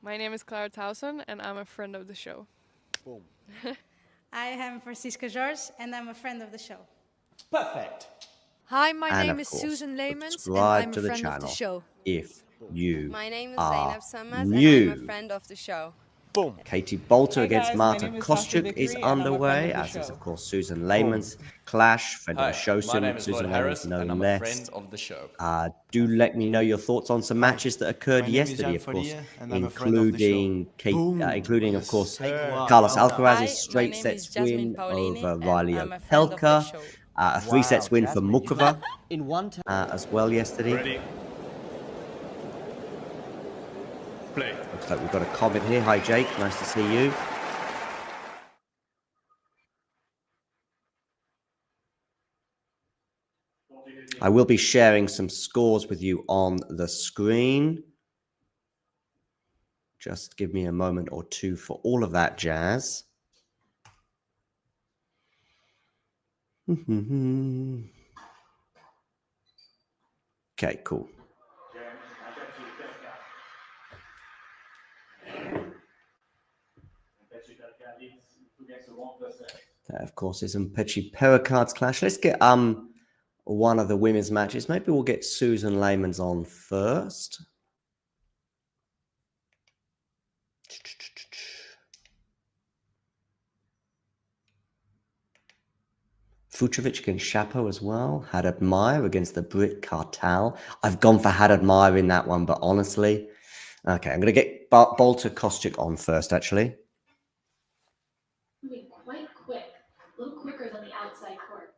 My name is Kartal and I'm a friend of the show. Boom. I am Francisca Jorge, and I'm a friend of the show. Perfect. Hi, my And name of is course, Susan Leemans, and subscribe I'm a to the friend of the channel show. if you My name is are Zainab Samas and I'm a new. friend of the show. Boom. Katie Bolter Hi against guys, my Marta name is Sasha Kostyuk is Vickery and I'm a friend underway, of the as is, show. of course, Susan Lehman's clash, friend of the Hi, show, my name is Lloyd Susan Harris, Lehman's no and I'm a less. friend of the show. Do let me know your thoughts on some matches that occurred My name is yesterday, Jan of course, Faria, and I'm a friend of the show. including, of Yes, course, sir. Carlos Well done. Alcaraz's Hi, my straight name sets is Jasmine win Paulini over and Riley I'm a friend of the Opelka, show. a 3 sets win for Jasmine, you Mukova met in one time. as well yesterday. Ready? Play. Looks like we've got a comment here. Hi, Jake. Nice to see you. I will be sharing some scores with you on the screen. Just give me a moment or two for all of that jazz. Okay, cool. That, of course, is Petri Pericard's clash. Let's get one of the women's matches. Maybe we'll get Susan Lehman's on first. Fucsovics against Shapo as well. Haddad Maia against the Brit Kartal. I've gone for Haddad Maia in that one, but honestly, okay, I'm going to get Bolter Kostyuk on first, actually. Moving quite quick, a little quicker than the outside court.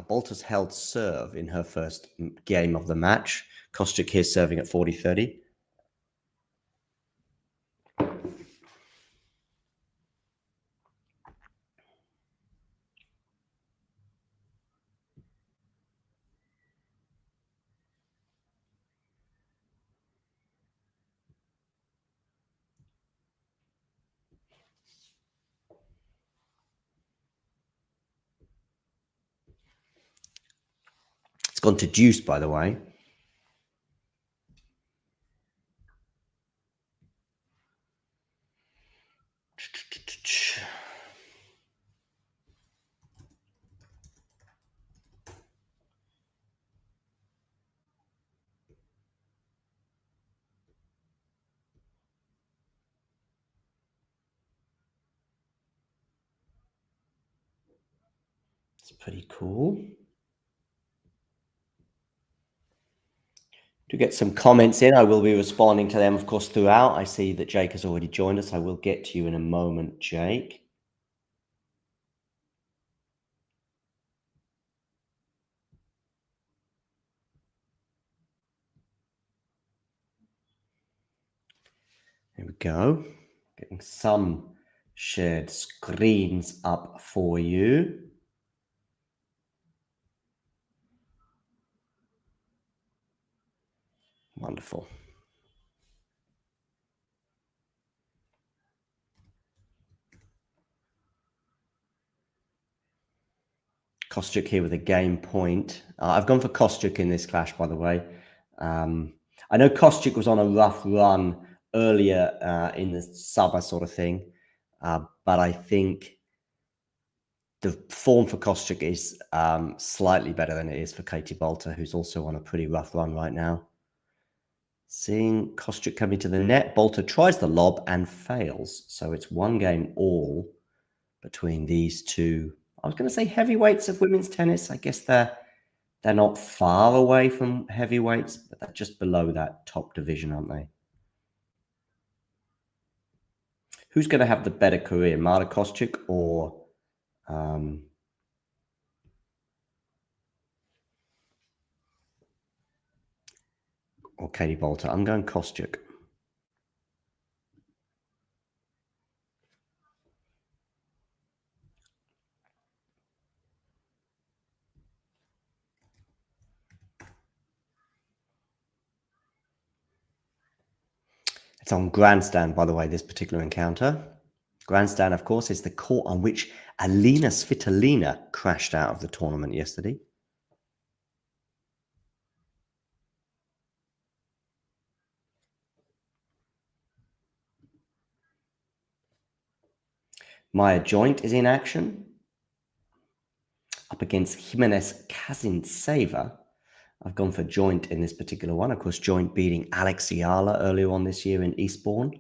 Bolter's held serve in her first game of the match. Kostyuk here serving at 40-30. It's gone to deuce, by the way. It's pretty cool. To get some comments in, I will be responding to them, of course, throughout. I see that Jake has already joined us. I will get to you in a moment, Jake. Here we go. Getting some shared screens up for you. Wonderful. Kostyuk here with a game point. I've gone for Kostyuk in this clash, by the way. I know Kostyuk was on a rough run earlier in the summer sort of thing, but I think the form for Kostyuk is slightly better than it is for Katie Bolter, who's also on a pretty rough run right now. Seeing Kostyuk coming to the net, Bolter tries the lob and fails. So it's one game all between these two. I was going to say heavyweights of women's tennis. I guess they're not far away from heavyweights, but they're just below that top division, aren't they? Who's going to have the better career, Marta Kostyuk or Katie Bolter? I'm going Kostyuk. It's on Grandstand, by the way, this particular encounter. Grandstand, of course, is the court on which Alina Svitolina crashed out of the tournament yesterday. Maia Joint is in action. Up against Jimenez Kazinseva. I've gone for Joint in this particular one. Of course, Joint beating Alex Ayala earlier on this year in Eastbourne.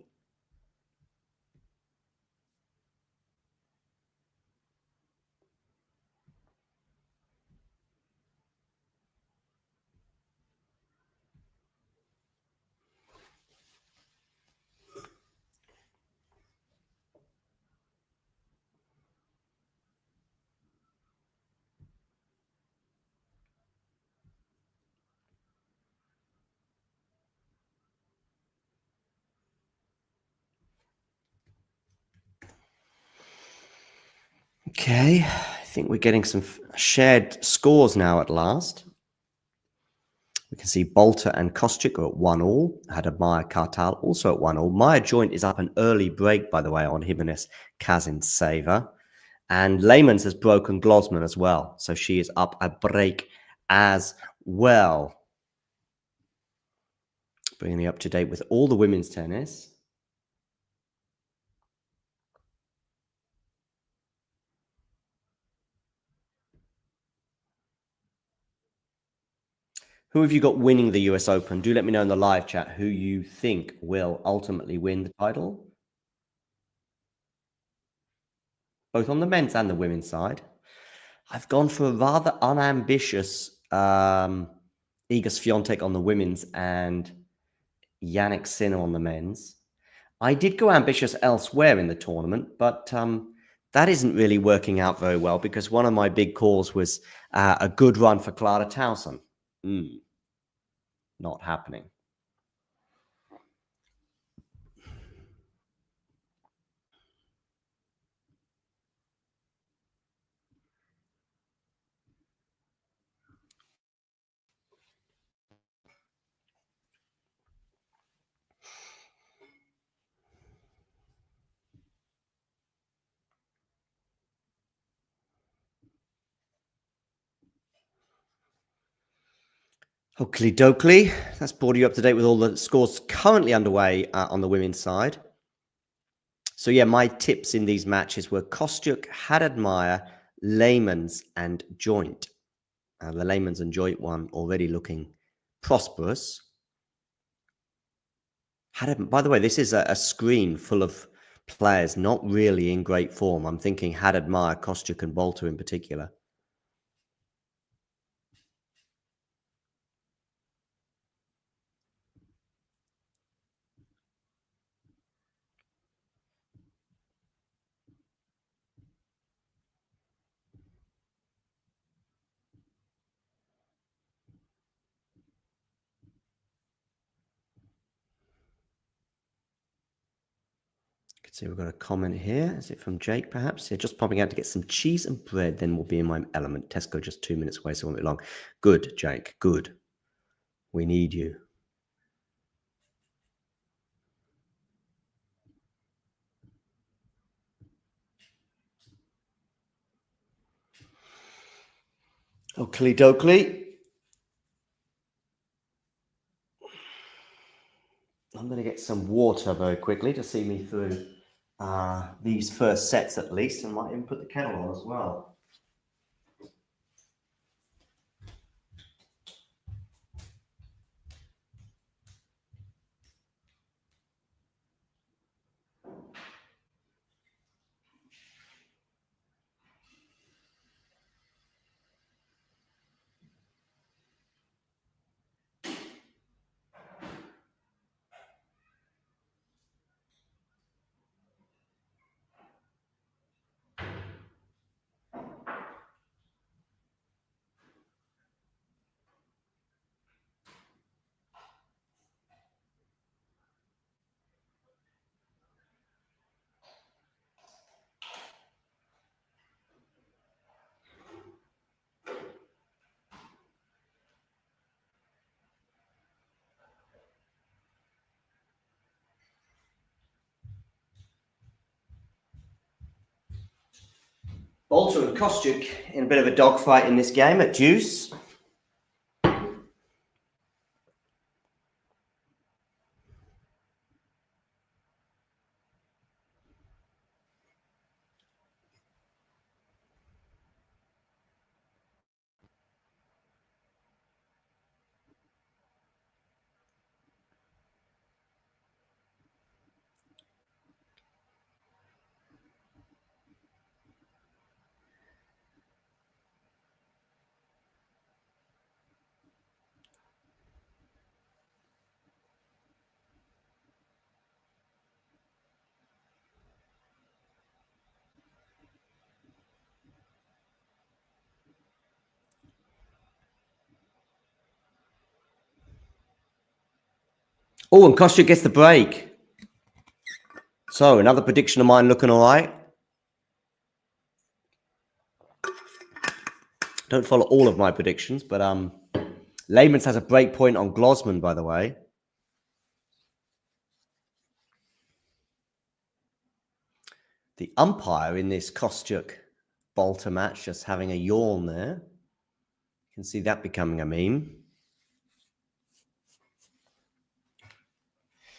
Okay, I think we're getting some shared scores now at last. We can see Bolter and Kostyuk are at 1-1. Haddad, Maia, Kartal also at 1-1. Maia Joint is up an early break, by the way, on Jimenez Kazinseva. And Leymans has broken Glosman as well. So she is up a break as well. Bringing you up to date with all the women's tennis. Who have you got winning the US Open? Do let me know in the live chat who you think will ultimately win the title. Both on the men's and the women's side. I've gone for a rather unambitious Iga Swiatek on the women's and Yannick Sinner on the men's. I did go ambitious elsewhere in the tournament, but that isn't really working out very well because one of my big calls was a good run for Clara Towson. Not happening. Oakley dokley. That's brought you up to date with all the scores currently underway on the women's side. So yeah, my tips in these matches were Kostyuk, Haddad, Maia, Leymans, and Joint. The Leymans and Joint one already looking prosperous. Haddad, by the way, this is a screen full of players not really in great form. I'm thinking Haddad, Maia, Kostyuk, and Bolter in particular. See, we've got a comment here. Is it from Jake, perhaps? Yeah, just popping out to get some cheese and bread, then we'll be in my element. Tesco just 2 minutes away, so it won't be long. Good, Jake, good. We need you. Oakley dokley. I'm going to get some water very quickly to see me through these first sets at least, and might even put the kettle on as well. Bolter and Kostyuk in a bit of a dogfight in this game at deuce. Oh, and Kostyuk gets the break. So another prediction of mine looking all right. Don't follow all of my predictions, but Layman's has a break point on Glosman, by the way. The umpire in this Kostyuk-Bolter match just having a yawn there. You can see that becoming a meme.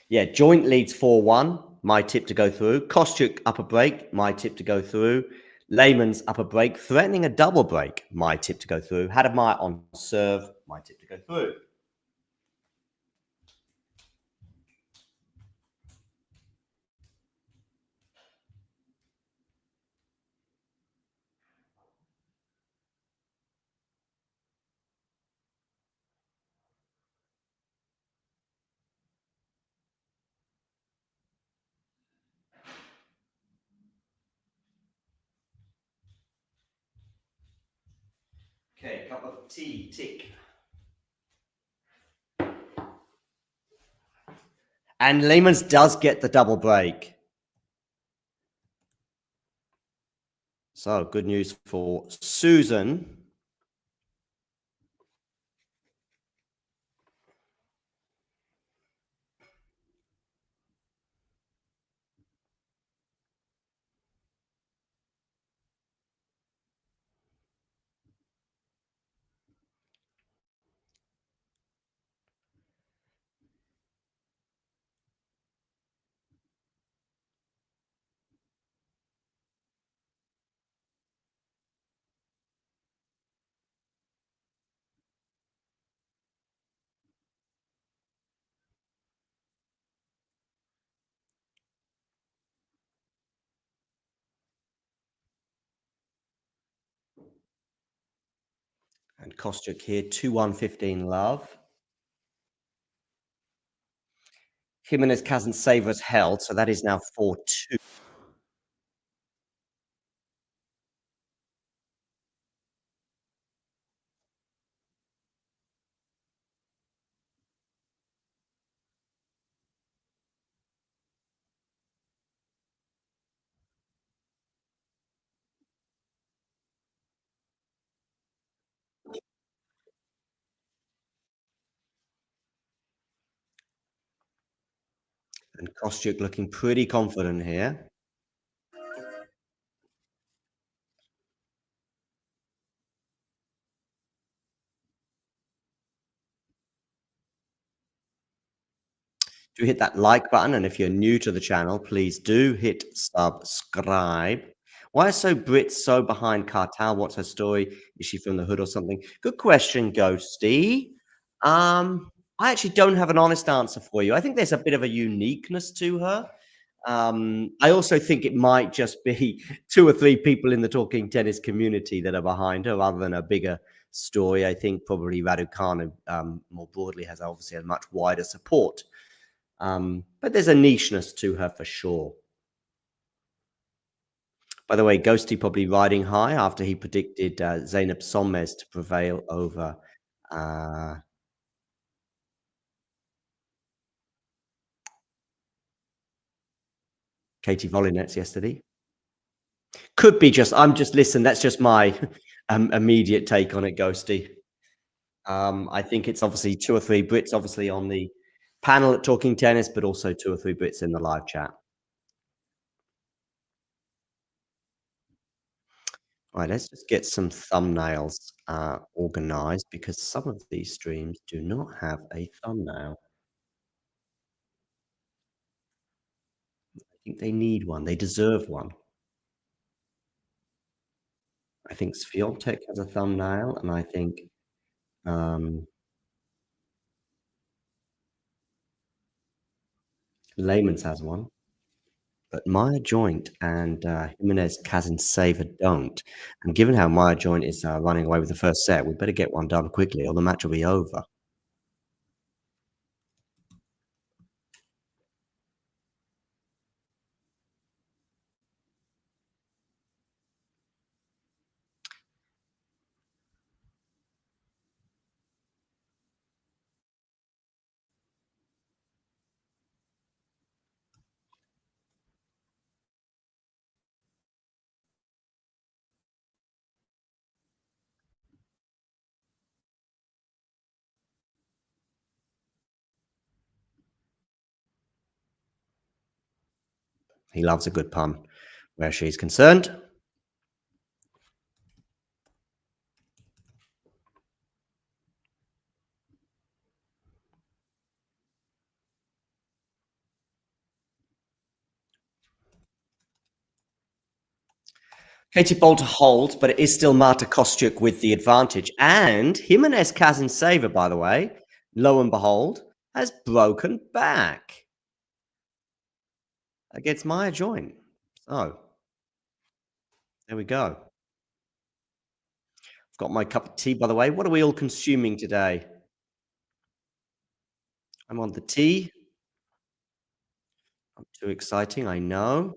Yeah, joint leads 4-1. My tip to go through. Kostyuk up a break. My tip to go through. Layman's up a break, threatening a double break. My tip to go through. Haddad on serve. My tip to go through. Okay, cup of tea, tick. And Layman's does get the double break. So good news for Susan. And Kostyuk here, 2-1-15 love. Jimenez hasn't saved us held, so that is now 4-2. And Kostyuk looking pretty confident here. Do hit that like button, and if you're new to the channel, please do hit subscribe. Why are Brits so behind Kartal? What's her story? Is she from the hood or something? Good question, Ghosty. I actually don't have an honest answer for you. I think there's a bit of a uniqueness to her. I also think it might just be 2 or 3 people in the talking tennis community that are behind her, rather than a bigger story. I think probably Raducanu, more broadly, has obviously a much wider support. But there's a nicheness to her for sure. By the way, Ghosty probably riding high after he predicted Zeynep Sonmez to prevail over Katie Volinets yesterday. Could be just, listen, that's just my immediate take on it, Ghosty. I think it's obviously 2 or 3 Brits obviously on the panel at Talking Tennis, but also 2 or 3 Brits in the live chat. All right, let's just get some thumbnails organized, because some of these streams do not have a thumbnail. I think they need one. They deserve one. I think Swiatek has a thumbnail, and I think Layman's has one. But Maya Joint and Jimenez Kazan-Saver don't. And given how Maya Joint is running away with the first set, we better get one done quickly, or the match will be over. He loves a good pun where she's concerned. Katie Bolter holds, but it is still Marta Kostyuk with the advantage. And Jimenez Kazan-Saver, by the way, lo and behold, has broken back against Maia Join. So, there we go. I've got my cup of tea, by the way. What are we all consuming today? I'm on the tea. Not too exciting, I know.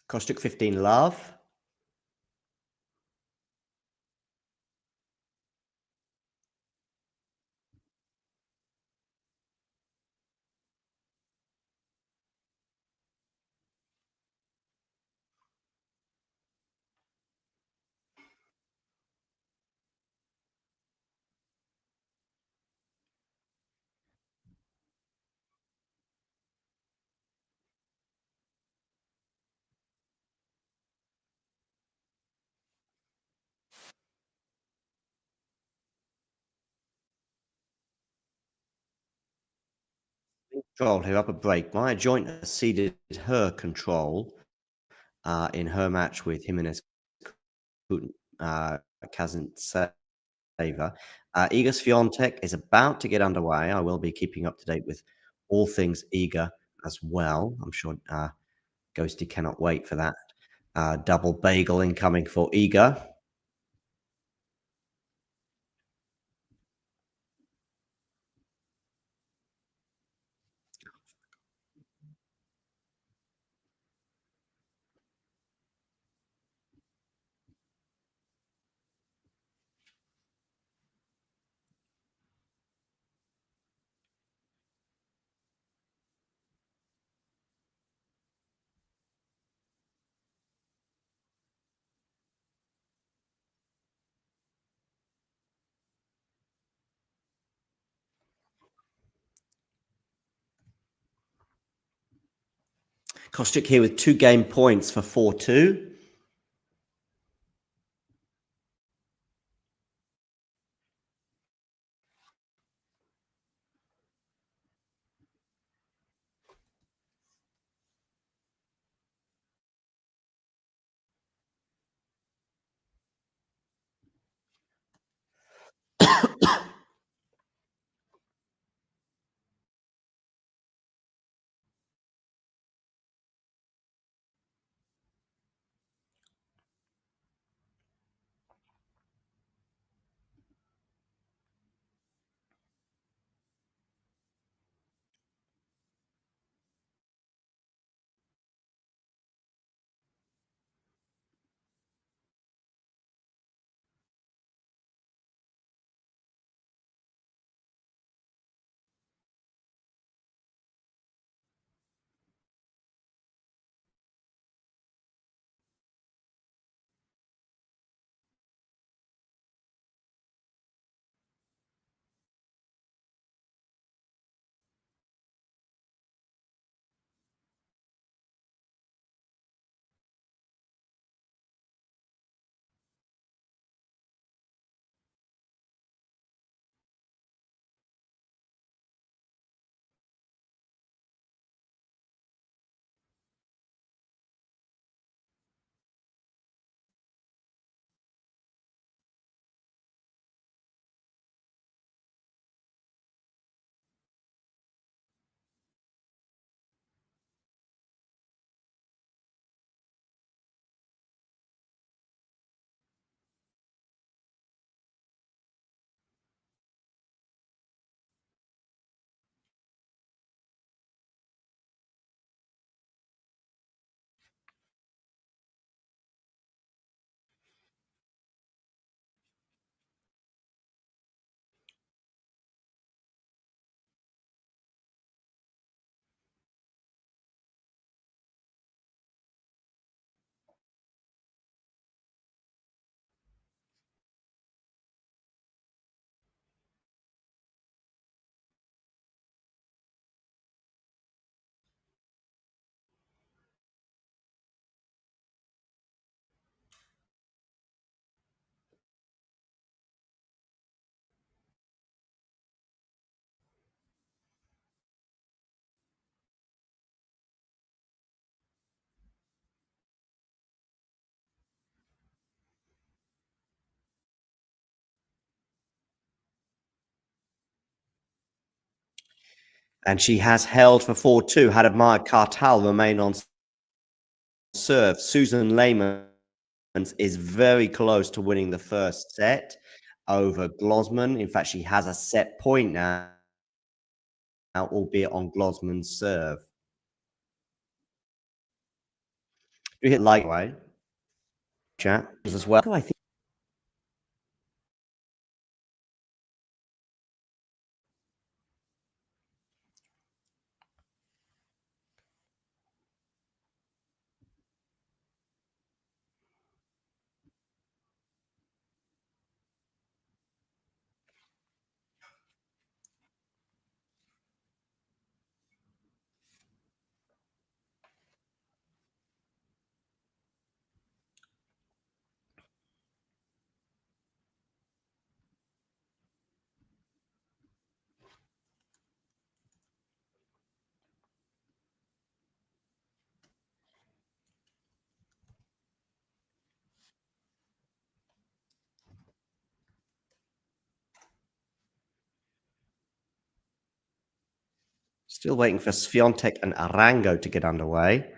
Kostyuk 15 love. Control here up a break. Maya Joint has ceded her control in her match with Jimenez Kazan-Saver. Iga Swiatek is about to get underway. I will be keeping up to date with all things Iga as well. I'm sure Ghosty cannot wait for that. Double bagel incoming for Iga. Kostyuk here with 2 game points for 4-2. And she has held for 4-2. Haddad, Maia, Kartal remain on serve. Susan Lehman is very close to winning the first set over Glosman. In fact, she has a set point now, albeit on Glosman's serve. You hit like way, chat as well. I think still waiting for Swiatek and Arango to get underway.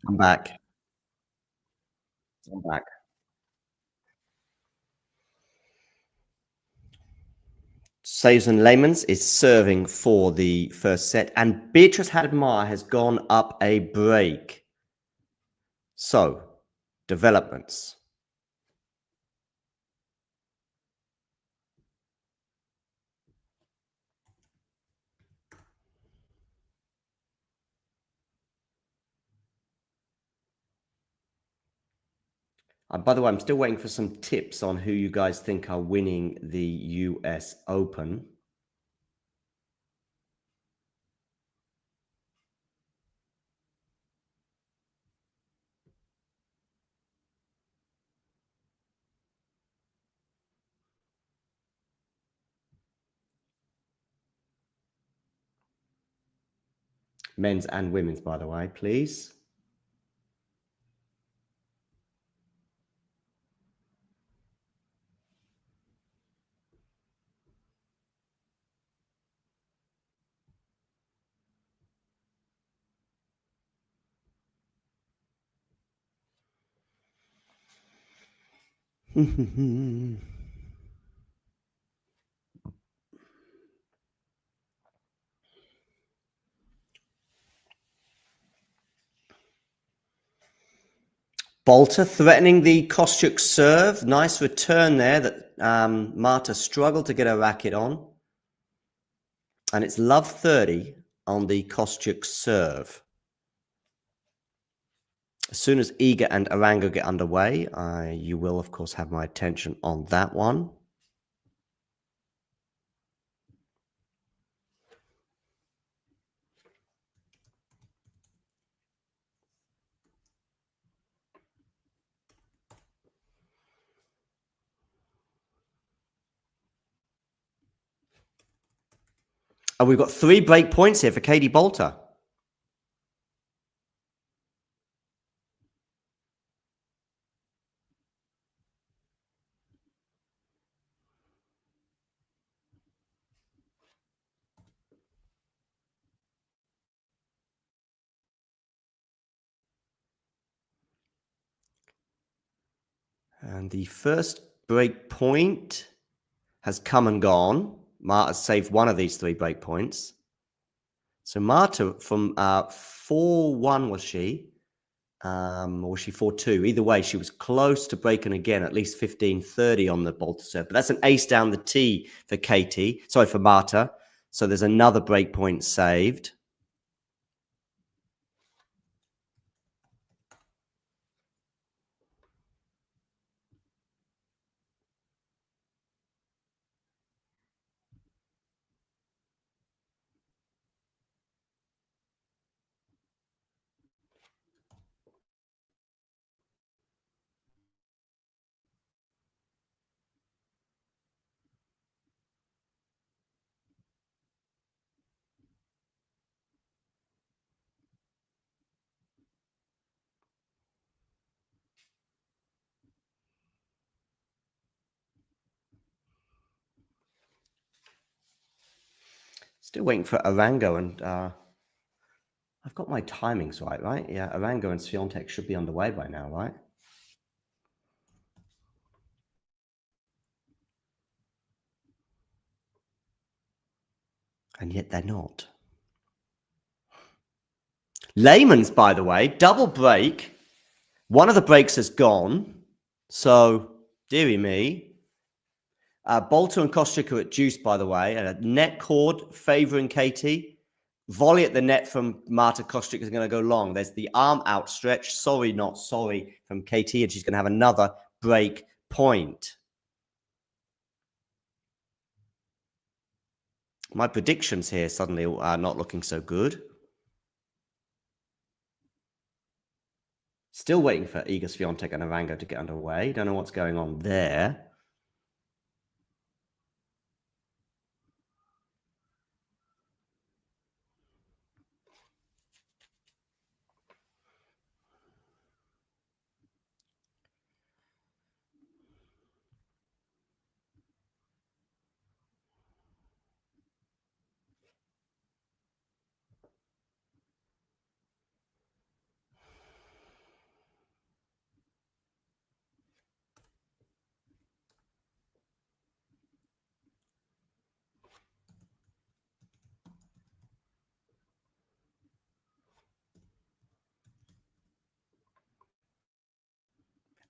I'm back. I'm back. Susan Lemons is serving for the first set, and Beatriz Haddad has gone up a break. So, developments. By the way, I'm still waiting for some tips on who you guys think are winning the US Open. Men's and women's, by the way, please. Bolter threatening the Kostyuk serve. Nice return there that Marta struggled to get her racket on. And it's love 30 on the Kostyuk serve. As soon as Iga and Arango get underway, you will, of course, have my attention on that one. And we've got 3 break points here for Katie Bolter. And the first break point has come and gone. Marta saved one of these 3 break points. So Marta from 4-1 was she? Or was she 4-2? Either way, she was close to breaking again, at least 15-30 on the Bolter serve. But that's an ace down the tee for Katie. Sorry, for Marta. So there's another break point saved. Still waiting for Arango and I've got my timings right? Yeah, Arango and Swiatek should be underway by now, right? And yet they're not. Layman's, by the way, double break. One of the breaks has gone. So, dearie me. Bolter and Kostyuk are at deuce, by the way. And a net cord favouring Katie. Volley at the net from Marta. Kostyuk is going to go long. There's the arm outstretched. Sorry, not sorry from Katie. And she's going to have another break point. My predictions here suddenly are not looking so good. Still waiting for Iga Swiatek and Arango to get underway. Don't know what's going on there.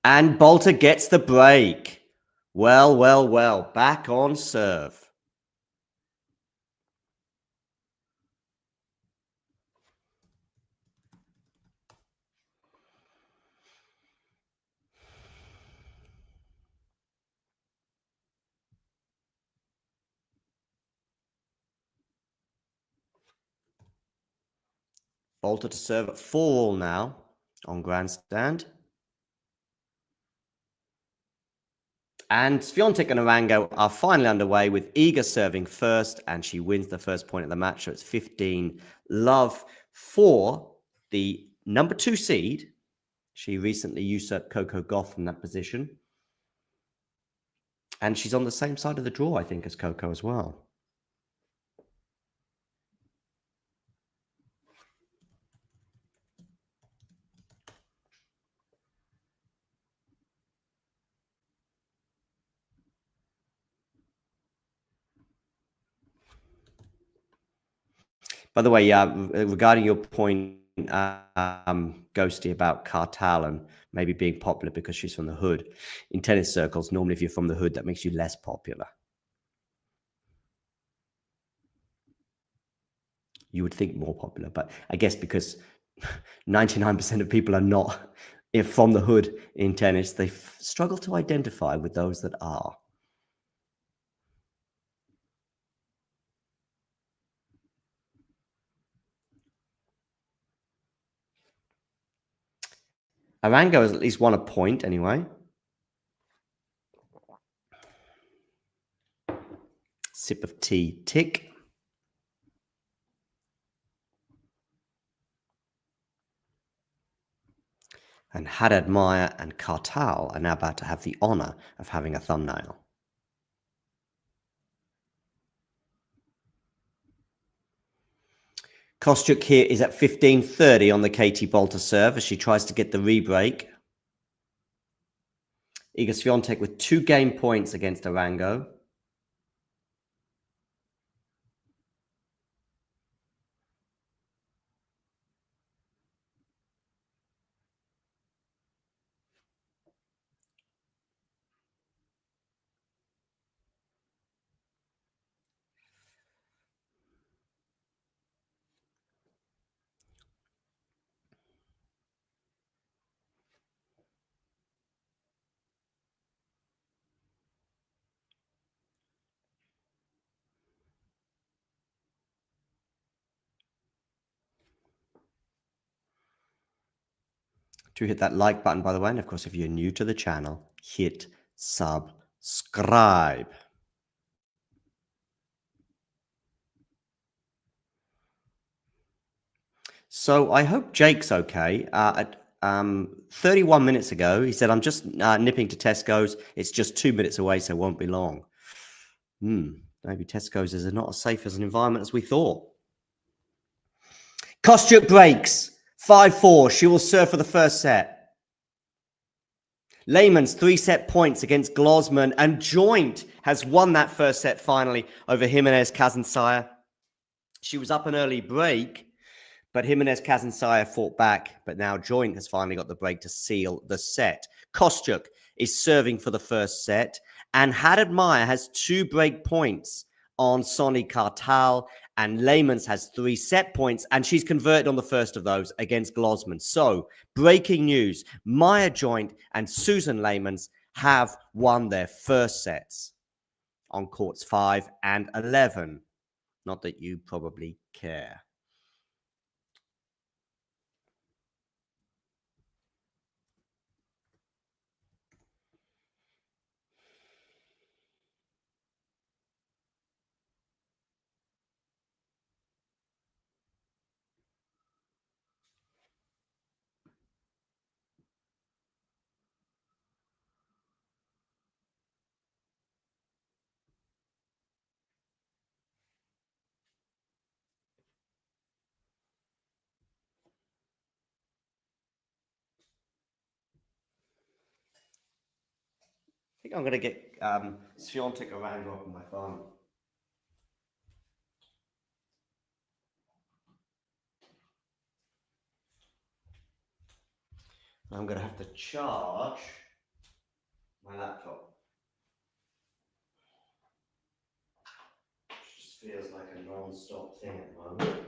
And Bolter gets the break. Well. Back on serve. Bolter to serve at 4-all now on grandstand. And Swiatek and Arango are finally underway with Iga serving first, and she wins the first point of the match. So it's 15-love for the number 2 seed. She recently usurped Coco Gauff from that position. And she's on the same side of the draw, I think, as Coco as well. By the way, regarding your point, Ghosty, about Kartal and maybe being popular because she's from the hood. In tennis circles, normally if you're from the hood, that makes you less popular. You would think more popular, but I guess because 99% of people are not from the hood in tennis, they struggle to identify with those that are. Arango has at least won a point anyway. Sip of tea, tick. And Haddad, Maia, and Kartal are now about to have the honor of having a thumbnail. Kostyuk here is at 15-30 on the Katie Bolter serve as she tries to get the rebreak. Iga Swiatek with 2 game points against Arango. Do hit that like button, by the way. And of course, if you're new to the channel, hit subscribe. So I hope Jake's okay. At 31 minutes ago, he said, I'm just nipping to Tesco's. It's just 2 minutes away, so it won't be long. Maybe Tesco's is not as safe as an environment as we thought. Kostyuk breaks. 5-4. She will serve for the first set. Lehmann's 3-set points against Glosman, and Joint has won that first set finally over Jimenez Kazansaya. She was up an early break, but Jimenez Kazansaya fought back, but now Joint has finally got the break to seal the set. Kostyuk is serving for the first set, and Haddad Maia has 2 break points on Sonay Kartal, and Lehmann's has 3 set points, and she's converted on the first of those against Glosman. So, breaking news, Maia Joint and Susan Lehmann's have won their first sets on courts 5 and 11. Not that you probably care. I think I'm going to get Swiatek around on my phone. I'm going to have to charge my laptop. It just feels like a non-stop thing at the moment.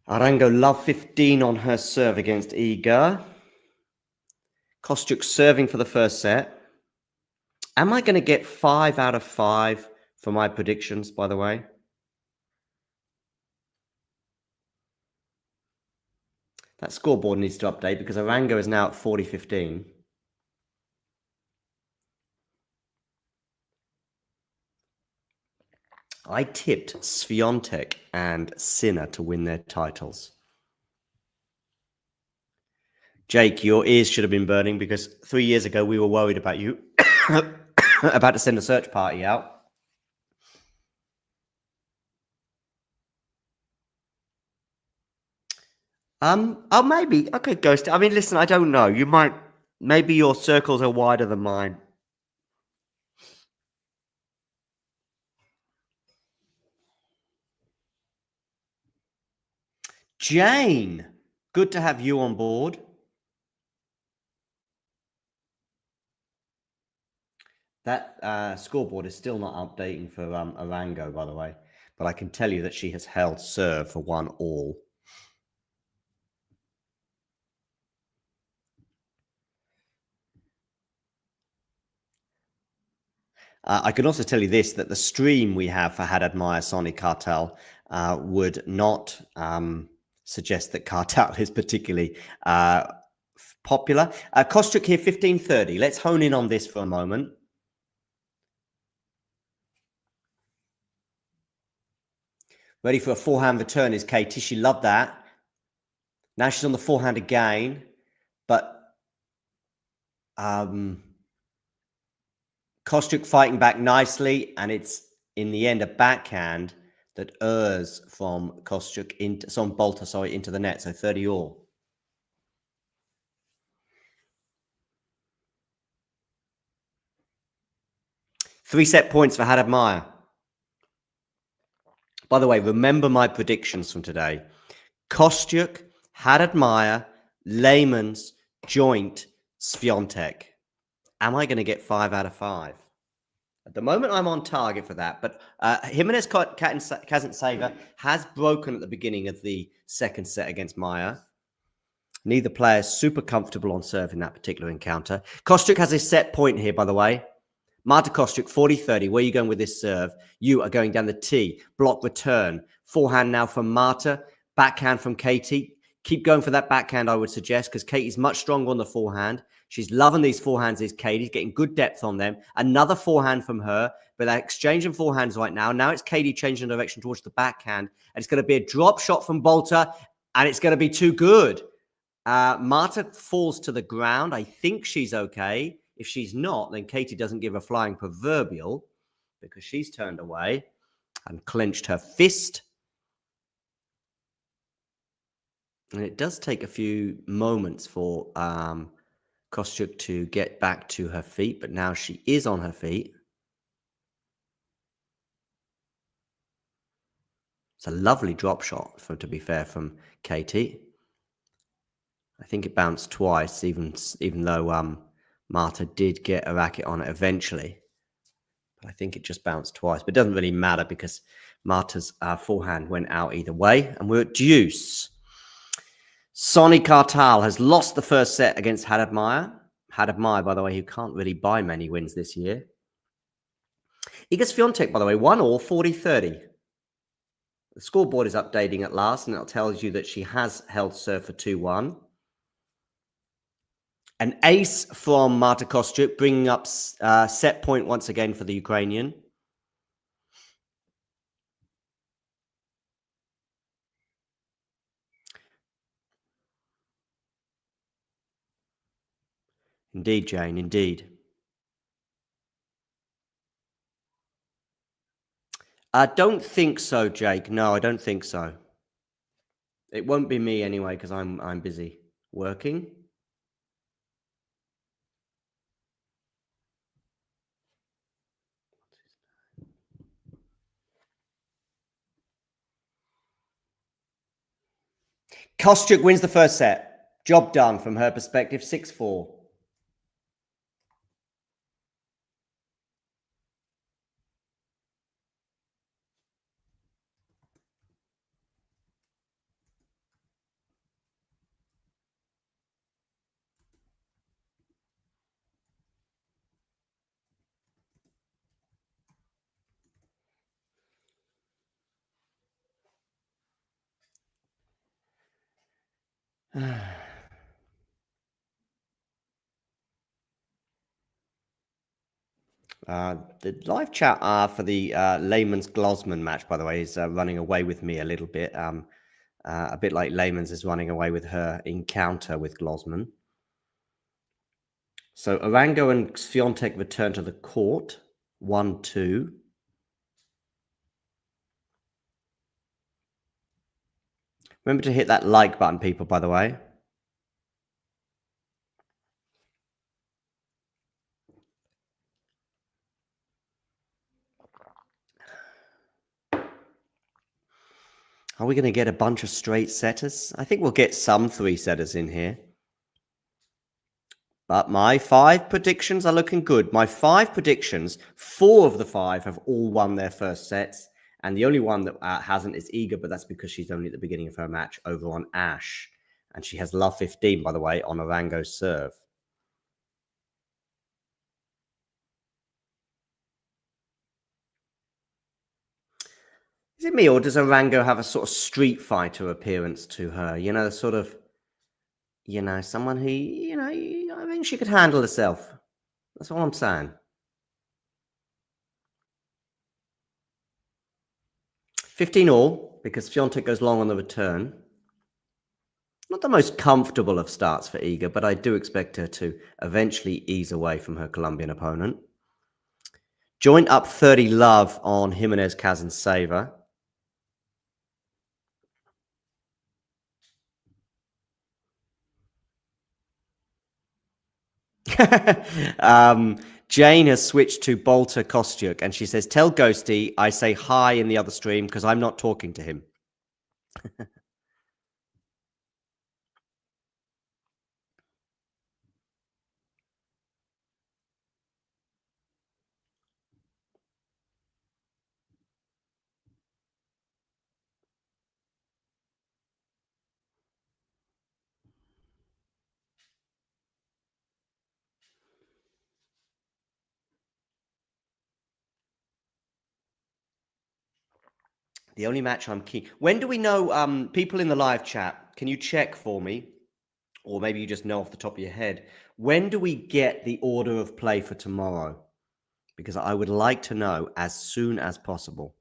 Arango love 15 on her serve against Iga. Kostyuk serving for the first set. Am I going to get 5 out of 5 for my predictions, by the way? That scoreboard needs to update because Arango is now at 40-15. I tipped Swiatek and Sinner to win their titles. Jake, your ears should have been burning because 3 years ago we were worried about you about to send a search party out. Oh, maybe. Okay, Ghost. I mean, listen, I don't know. You might, maybe your circles are wider than mine. Jane, good to have you on board. That scoreboard is still not updating for Arango, by the way. But I can tell you that she has held serve for 1-all. I can also tell you this, that the stream we have for Haddad Maia Sonay Kartal would not suggest that Kartal is particularly popular. Kostyuk here, 15:30. Let's hone in on this for a moment. Ready for a forehand return is Katie. She loved that. Now she's on the forehand again. But Kostyuk fighting back nicely. And it's, in the end, a backhand that errs from Kostyuk into Bolter, into the net. So 30-all. Three-set points for Haddad Maia. By the way, remember my predictions from today. Kostyuk, Haddad Maia, Lehmann's, Joint, Swiatek. Am I going to get 5 out of 5? At the moment, I'm on target for that. But Jimenez Kazansaya has broken at the beginning of the second set against Maia. Neither player is super comfortable on serve in that particular encounter. Kostyuk has a set point here, by the way. Marta Kostyuk, 40-30. Where are you going with this serve? You are going down the tee. Block return. Forehand now from Marta. Backhand from Katie. Keep going for that backhand, I would suggest, because Katie's much stronger on the forehand. She's loving these forehands, is Katie, getting good depth on them. Another forehand from her, but they're exchanging forehands right now. Now it's Katie changing direction towards the backhand, and it's going to be a drop shot from Bolter, and it's going to be too good. Marta falls to the ground. I think she's okay. If she's not, then Katie doesn't give a flying proverbial because she's turned away and clenched her fist. And it does take a few moments for Kostyuk to get back to her feet, but now she is on her feet. It's a lovely drop shot, to be fair, from Katie. I think it bounced twice, even though Marta did get a racket on it eventually. But I think it just bounced twice. But it doesn't really matter because Marta's forehand went out either way. And we're at deuce. Sonay Kartal has lost the first set against Haddad Maia. Haddad Maia, by the way, who can't really buy many wins this year. Iga Swiatek, by the way, 1-all, 40-30. The scoreboard is updating at last, and it tells you that she has held serve for 2-1. An ace from Marta Kostyuk, bringing up set point once again for the Ukrainian. Indeed, Jane, indeed. I don't think so, Jake. No, I don't think so. It won't be me anyway because I'm busy working. Kostyuk wins the first set. Job done from her perspective, 6-4. The live chat for the Lehman's Glosman match, by the way, is running away with me a little bit. A bit like Lehman's is running away with her encounter with Glosman. So Arango and Swiatek return to the court. 1-2. Remember to hit that like button, people, by the way. Are we going to get a bunch of straight setters? I think we'll get some three setters in here. But my 5 predictions are looking good. My 5 predictions, 4 of the 5 have all won their first sets. And the only one that hasn't is Iga, but that's because she's only at the beginning of her match over on Ash. And she has love 15, by the way, on Arango's serve. Is it me, or does Arango have a sort of Street Fighter appearance to her? You know, sort of, you know, someone who, you know, I think she could handle herself. That's all I'm saying. 15 all, because Swiatek goes long on the return. Not the most comfortable of starts for Iga, but I do expect her to eventually ease away from her Colombian opponent. Joint up 30 love on Jimenez Kazanseva. Jane has switched to Bolter Kostyuk, and she says, tell Ghosty I say hi in the other stream because I'm not talking to him. The only match I'm keen. When do we know? People in the live chat, can you check for me, or maybe you just know off the top of your head? When do we get the order of play for tomorrow? Because I would like to know as soon as possible.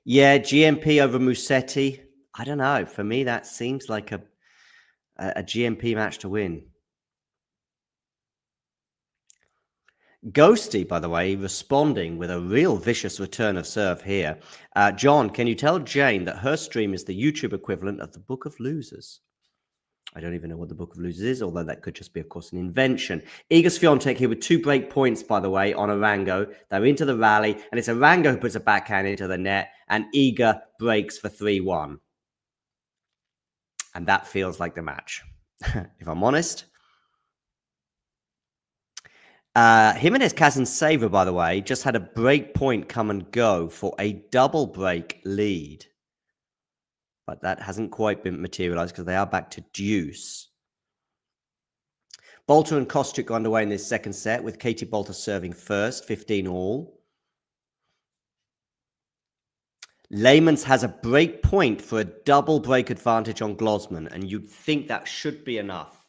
Yeah, GMP over Musetti. I don't know. For me, that seems like a GMP match to win. Ghosty, by the way, responding with a real vicious return of serve here. John, can you tell Jane that her stream is the YouTube equivalent of the Book of Losers? I don't even know what the Book of Losers is, although that could just be, of course, an invention. Iga Swiatek here with 2 break points, by the way, on Arango. They're into the rally, and it's Arango who puts a backhand into the net, and Iga breaks for 3-1. And that feels like the match, if I'm honest. Jimenez Kazan Saver, by the way, just had a break point come and go for a double break lead. But that hasn't quite been materialized because they are back to deuce. Bolter and Kostyuk go underway in this second set with Katie Bolter serving first, 15 all. Leymans has a break point for a double break advantage on Glosman, and you'd think that should be enough.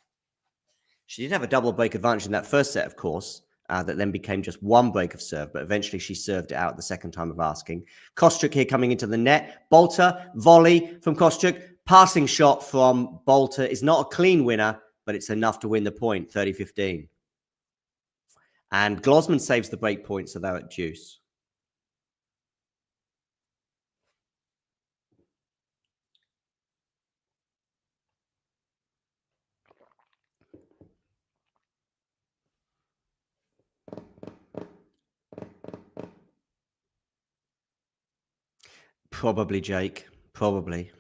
She did have a double break advantage in that first set, of course, that then became just 1 break of serve, but eventually she served it out the second time of asking. Kostyuk here coming into the net. Bolter, volley from Kostyuk. Passing shot from Bolter is not a clean winner, but it's enough to win the point, 30-15. And Glosman saves the break point, so they're at deuce. Probably, Jake. Probably.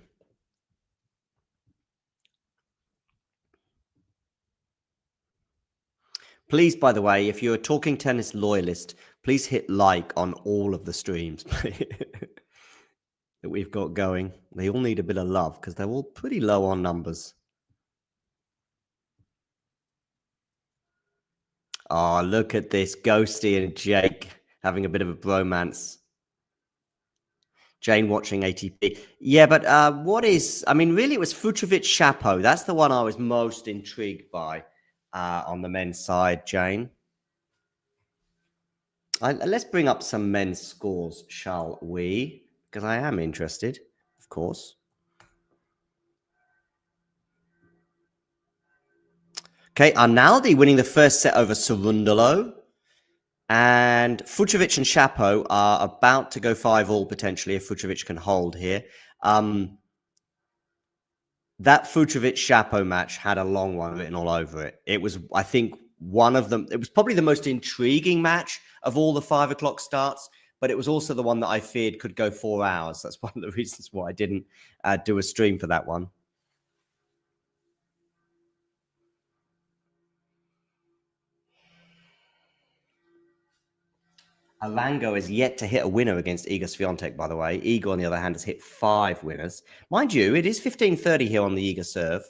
Please, by the way, if you're a Talking Tennis loyalist, please hit like on all of the streams that we've got going. They all need a bit of love because they're all pretty low on numbers. Oh, look at this. Ghosty and Jake having a bit of a bromance. Jane watching ATP. Yeah, but really it was Fucsovics-Shapo. That's the one I was most intrigued by on the men's side, Jane. Let's bring up some men's scores, shall we? Because I am interested, of course. Okay, Arnaldi winning the first set over Cerundolo. And Fucsovics and Shapo are about to go 5-all potentially if Fucsovics can hold here. That Fucsovics-Shapo match had a long one written all over it. It was, I think, one of them. It was probably the most intriguing match of all the 5 o'clock starts, but it was also the one that I feared could go 4 hours. That's one of the reasons why I didn't do a stream for that one. Arango is yet to hit a winner against Iga Swiatek, by the way. Iga, on the other hand, has hit 5 winners. Mind you, it is 15-30 here on the Iga serve.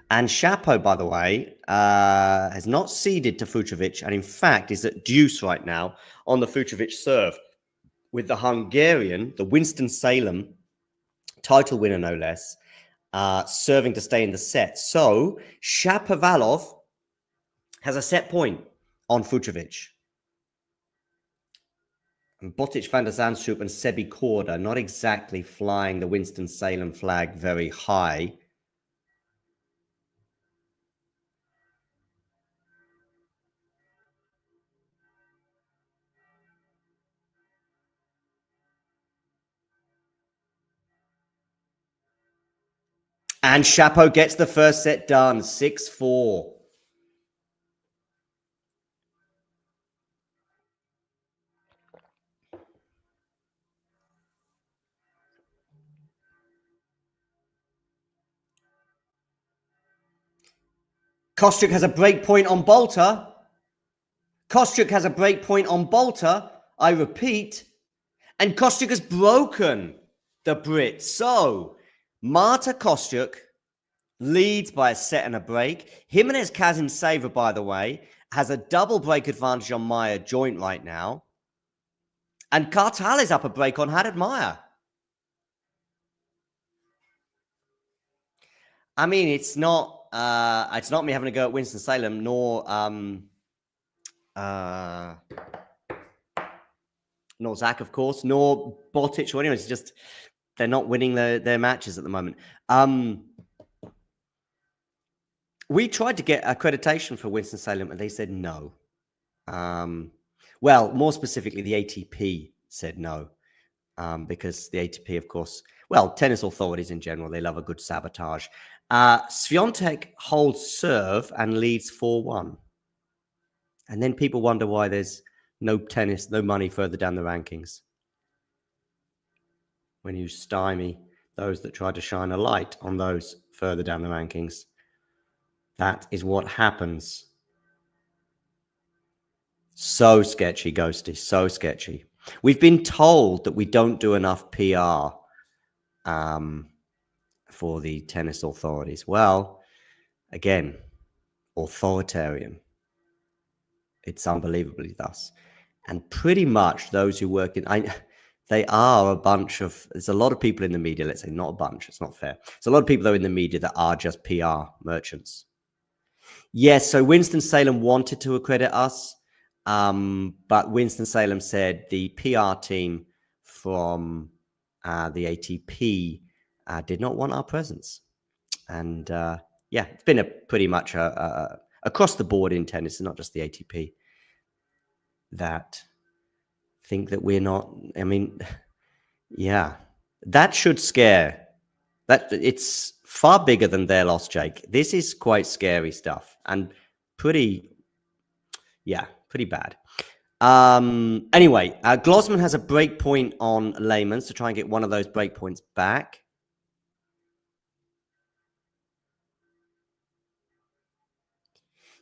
And Shapo, by the way, has not ceded to Fucsovics, and in fact is at deuce right now on the Fucsovics serve, with the Hungarian, the Winston-Salem title winner, no less, serving to stay in the set. So Shapovalov has a set point on Fucsovics. And Botic, van der Zandschulp and Sebi Korda not exactly flying the Winston-Salem flag very high. And Shapo gets the first set done, 6-4. Kostyuk has a break point on Bolter. Kostyuk has a break point on Bolter. I repeat. And Kostyuk has broken the Brit. So, Marta Kostyuk leads by a set and a break. Jimenez Kazim Saver, by the way, has a double break advantage on Maia joint right now. And Kartal is up a break on Haddad Maia. I mean, it's not me having a go at Winston-Salem, nor Zach, of course, nor Botic or anyone. It's just they're not winning their matches at the moment. We tried to get accreditation for Winston-Salem, and they said no. Well, more specifically, the ATP said no, because the ATP, of course, well, tennis authorities in general, they love a good sabotage. Swiatek holds serve and leads 4-1. And then people wonder why there's no tennis, no money further down the rankings. When you stymie those that try to shine a light on those further down the rankings. That is what happens. So sketchy, Ghosty, so sketchy. We've been told that we don't do enough PR for the tennis authorities. Well, again, authoritarian. It's unbelievably thus. And pretty much those who work in... they are a bunch of... There's a lot of people in the media, let's say, not a bunch, it's not fair. There's a lot of people, though, in the media that are just PR merchants. Yes, so Winston-Salem wanted to accredit us, but Winston-Salem said the PR team from the ATP did not want our presence. And yeah, it's been pretty much across the board in tennis, it's not just the ATP, that think that we're not... I mean, yeah, that should scare. That it's far bigger than their loss, Jake. This is quite scary stuff and pretty bad. Anyway, Glossman has a break point on Layman's to try and get one of those break points back.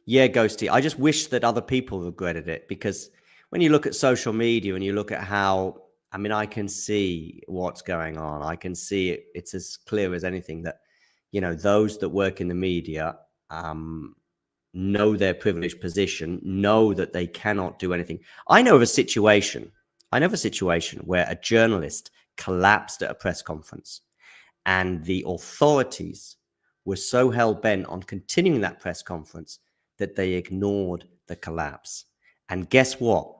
Yeah, Ghosty, I just wish that other people regretted it, because when you look at social media and you look at how, I mean, I can see what's going on. I can see it. It's as clear as anything that, you know, those that work in the media know their privileged position, know that they cannot do anything. I know of a situation where a journalist collapsed at a press conference, and the authorities were so hell-bent on continuing that press conference that they ignored the collapse. And guess what?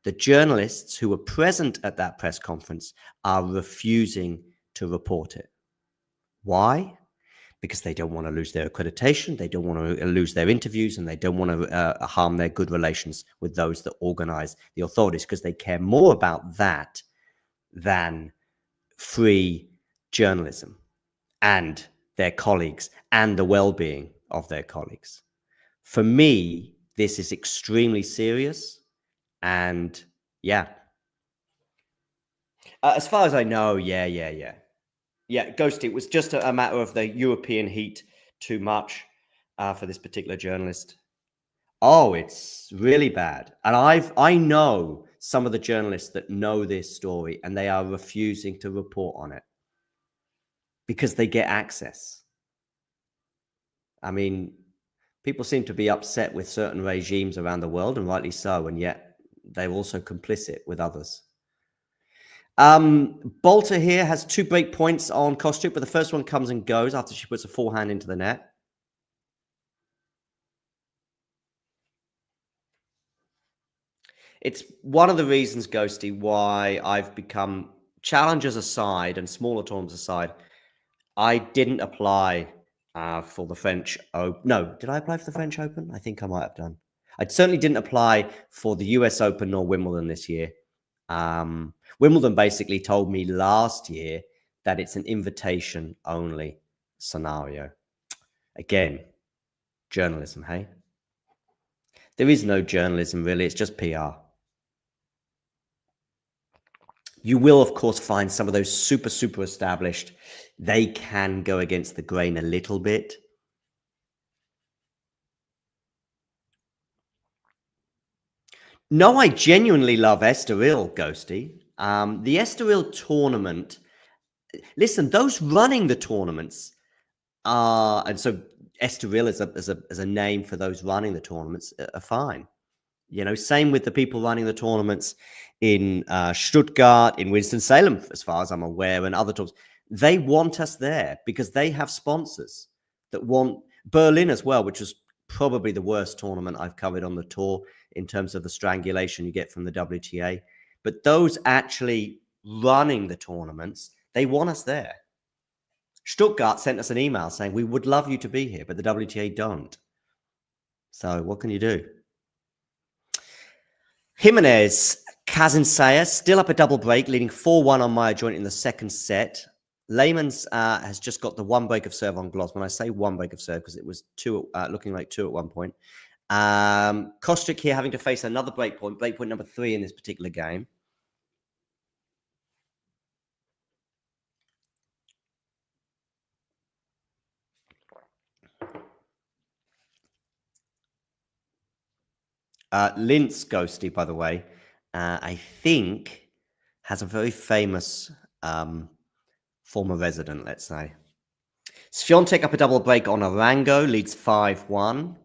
The journalists who were present at that press conference are refusing to report it. Why? Because they don't want to lose their accreditation, they don't want to lose their interviews, and they don't want to harm their good relations with those that organize the authorities, because they care more about that than free journalism and their colleagues and the well-being of their colleagues. For me, this is extremely serious. And yeah, as far as I know, yeah, Ghost, it was just a matter of the European heat too much for this particular journalist. Oh, it's really bad. And I know some of the journalists that know this story, and they are refusing to report on it because they get access. I mean, people seem to be upset with certain regimes around the world, and rightly so, and yet they're also complicit with others. Bolter here has 2 break points on Kostyuk, but the first one comes and goes after she puts a forehand into the net. It's one of the reasons, Ghosty, why I've become, challengers aside and smaller tournaments aside, I didn't apply for the French Open. No, did I apply for the French Open? I think I might have done. I certainly didn't apply for the US Open nor Wimbledon this year. Wimbledon basically told me last year that it's an invitation only scenario. Again, journalism, hey? There is no journalism, really. It's just PR. You will, of course, find some of those super established. They can go against the grain a little bit. No, I genuinely love Estoril, Ghosty. The Estoril tournament, listen, those running the tournaments are, and so Estoril as a name for those running the tournaments are fine. You know, same with the people running the tournaments in Stuttgart, in Winston-Salem, as far as I'm aware, and other tours. They want us there because they have sponsors that want Berlin as well, which was probably the worst tournament I've covered on the tour in terms of the strangulation you get from the WTA. But those actually running the tournaments, they want us there. Stuttgart sent us an email saying, we would love you to be here, but the WTA don't. So what can you do? Jimenez, Kazinsaya, still up a double break, leading 4-1 on Maia joint in the second set. Lehman's has just got the one break of serve on Gloss. When I say one break of serve, because it was two, looking like two at one point. Kostyuk here having to face another break point number 3 in this particular game. Linz Ghosty, by the way, I think has a very famous former resident, let's say. Swiatek up a double break on Arango, leads 5-1.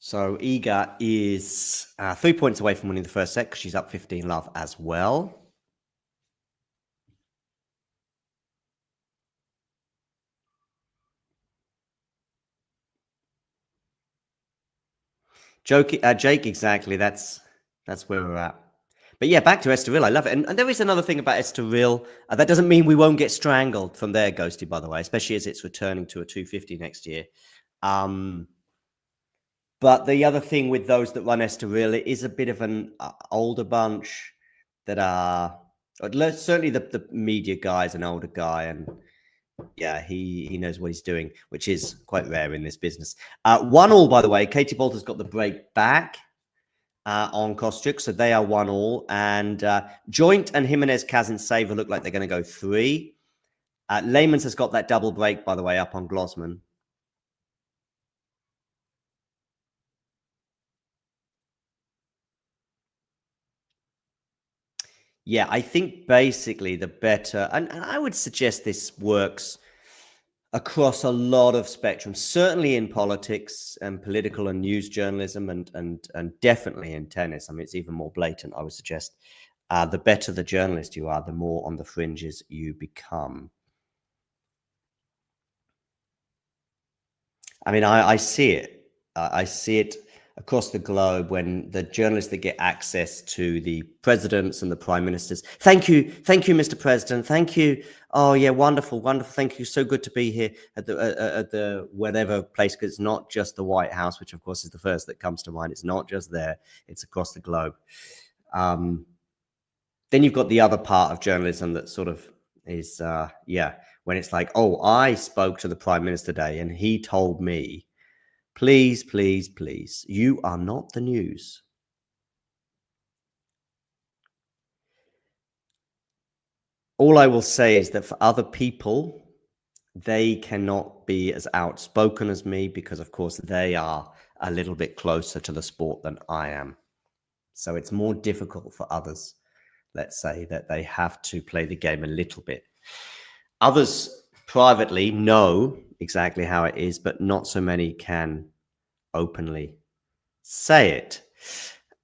So Iga is 3 points away from winning the first set because she's up 15-love as well. Jake, exactly. That's where we're at. But yeah, back to Estoril. I love it. And there is another thing about Estoril. That doesn't mean we won't get strangled from there, Ghosty, by the way, especially as it's returning to a 250 next year. But the other thing with those that run Estoril, it is a bit of an older bunch that are certainly the media guy is an older guy, and yeah, he knows what he's doing, which is quite rare in this business. 1-1, by the way. Katie Bolter's got the break back on Kostyuk, so they are 1-1, and Joint and Jimenez Kazinseva look like they're going to go 3. Lehman's has got that double break, by the way, up on Glossman. Yeah, I think basically the better, and I would suggest this works across a lot of spectrums, certainly in politics and political and news journalism, and definitely in tennis. I mean, it's even more blatant, I would suggest. The better the journalist you are, the more on the fringes you become. I mean, I see it. I see it across the globe when the journalists that get access to the presidents and the prime ministers. Thank you, Mr. President. Thank you. Oh yeah, wonderful, wonderful. Thank you. So good to be here at the whatever place, because it's not just the White House, which of course is the first that comes to mind. It's not just there; it's across the globe. Then you've got the other part of journalism that sort of is, when it's like, oh, I spoke to the prime minister today, and he told me. Please, please, please. You are not the news. All I will say is that for other people, they cannot be as outspoken as me because, of course, they are a little bit closer to the sport than I am. So it's more difficult for others, let's say, that they have to play the game a little bit. Others privately know exactly how it is, but not so many can openly say it.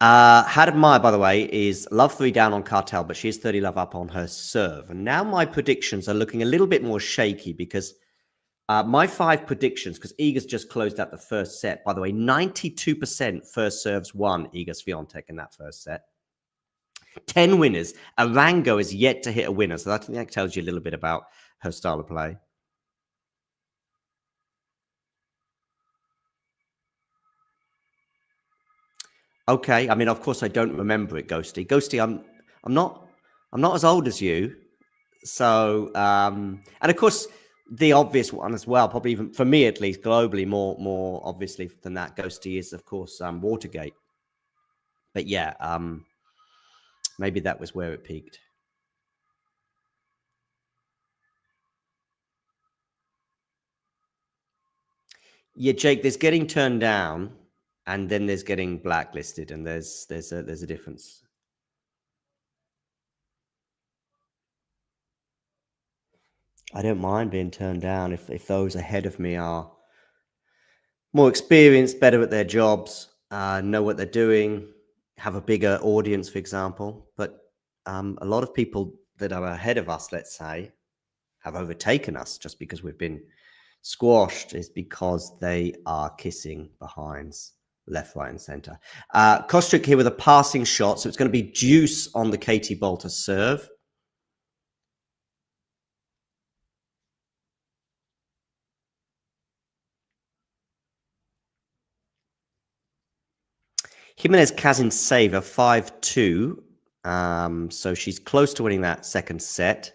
Haddad Maia, by the way, is love 3 down on Kartal, but she is 30 love up on her serve. And now my predictions are looking a little bit more shaky because my 5 predictions, because Iga's just closed out the first set. By the way, 92% first serves won Iga Swiatek in that first set. 10 winners. Arango is yet to hit a winner. So I think that tells you a little bit about her style of play. Okay, I mean, of course, I don't remember it, Ghosty. Ghosty, I'm not as old as you, so and of course, the obvious one as well, probably even for me at least, globally, more obviously than that, Ghosty, is of course Watergate. But yeah, maybe that was where it peaked. Yeah, Jake, there's getting turned down, and then there's getting blacklisted, and there's a difference. I don't mind being turned down if those ahead of me are more experienced, better at their jobs, know what they're doing, have a bigger audience, for example. But a lot of people that are ahead of us, let's say, have overtaken us just because we've been squashed, is because they are kissing behinds left, right, and center. Kostrick here with a passing shot, so it's going to be deuce on the Katie Bolter serve. Jimenez Kazin save a 5-2. So she's close to winning that second set.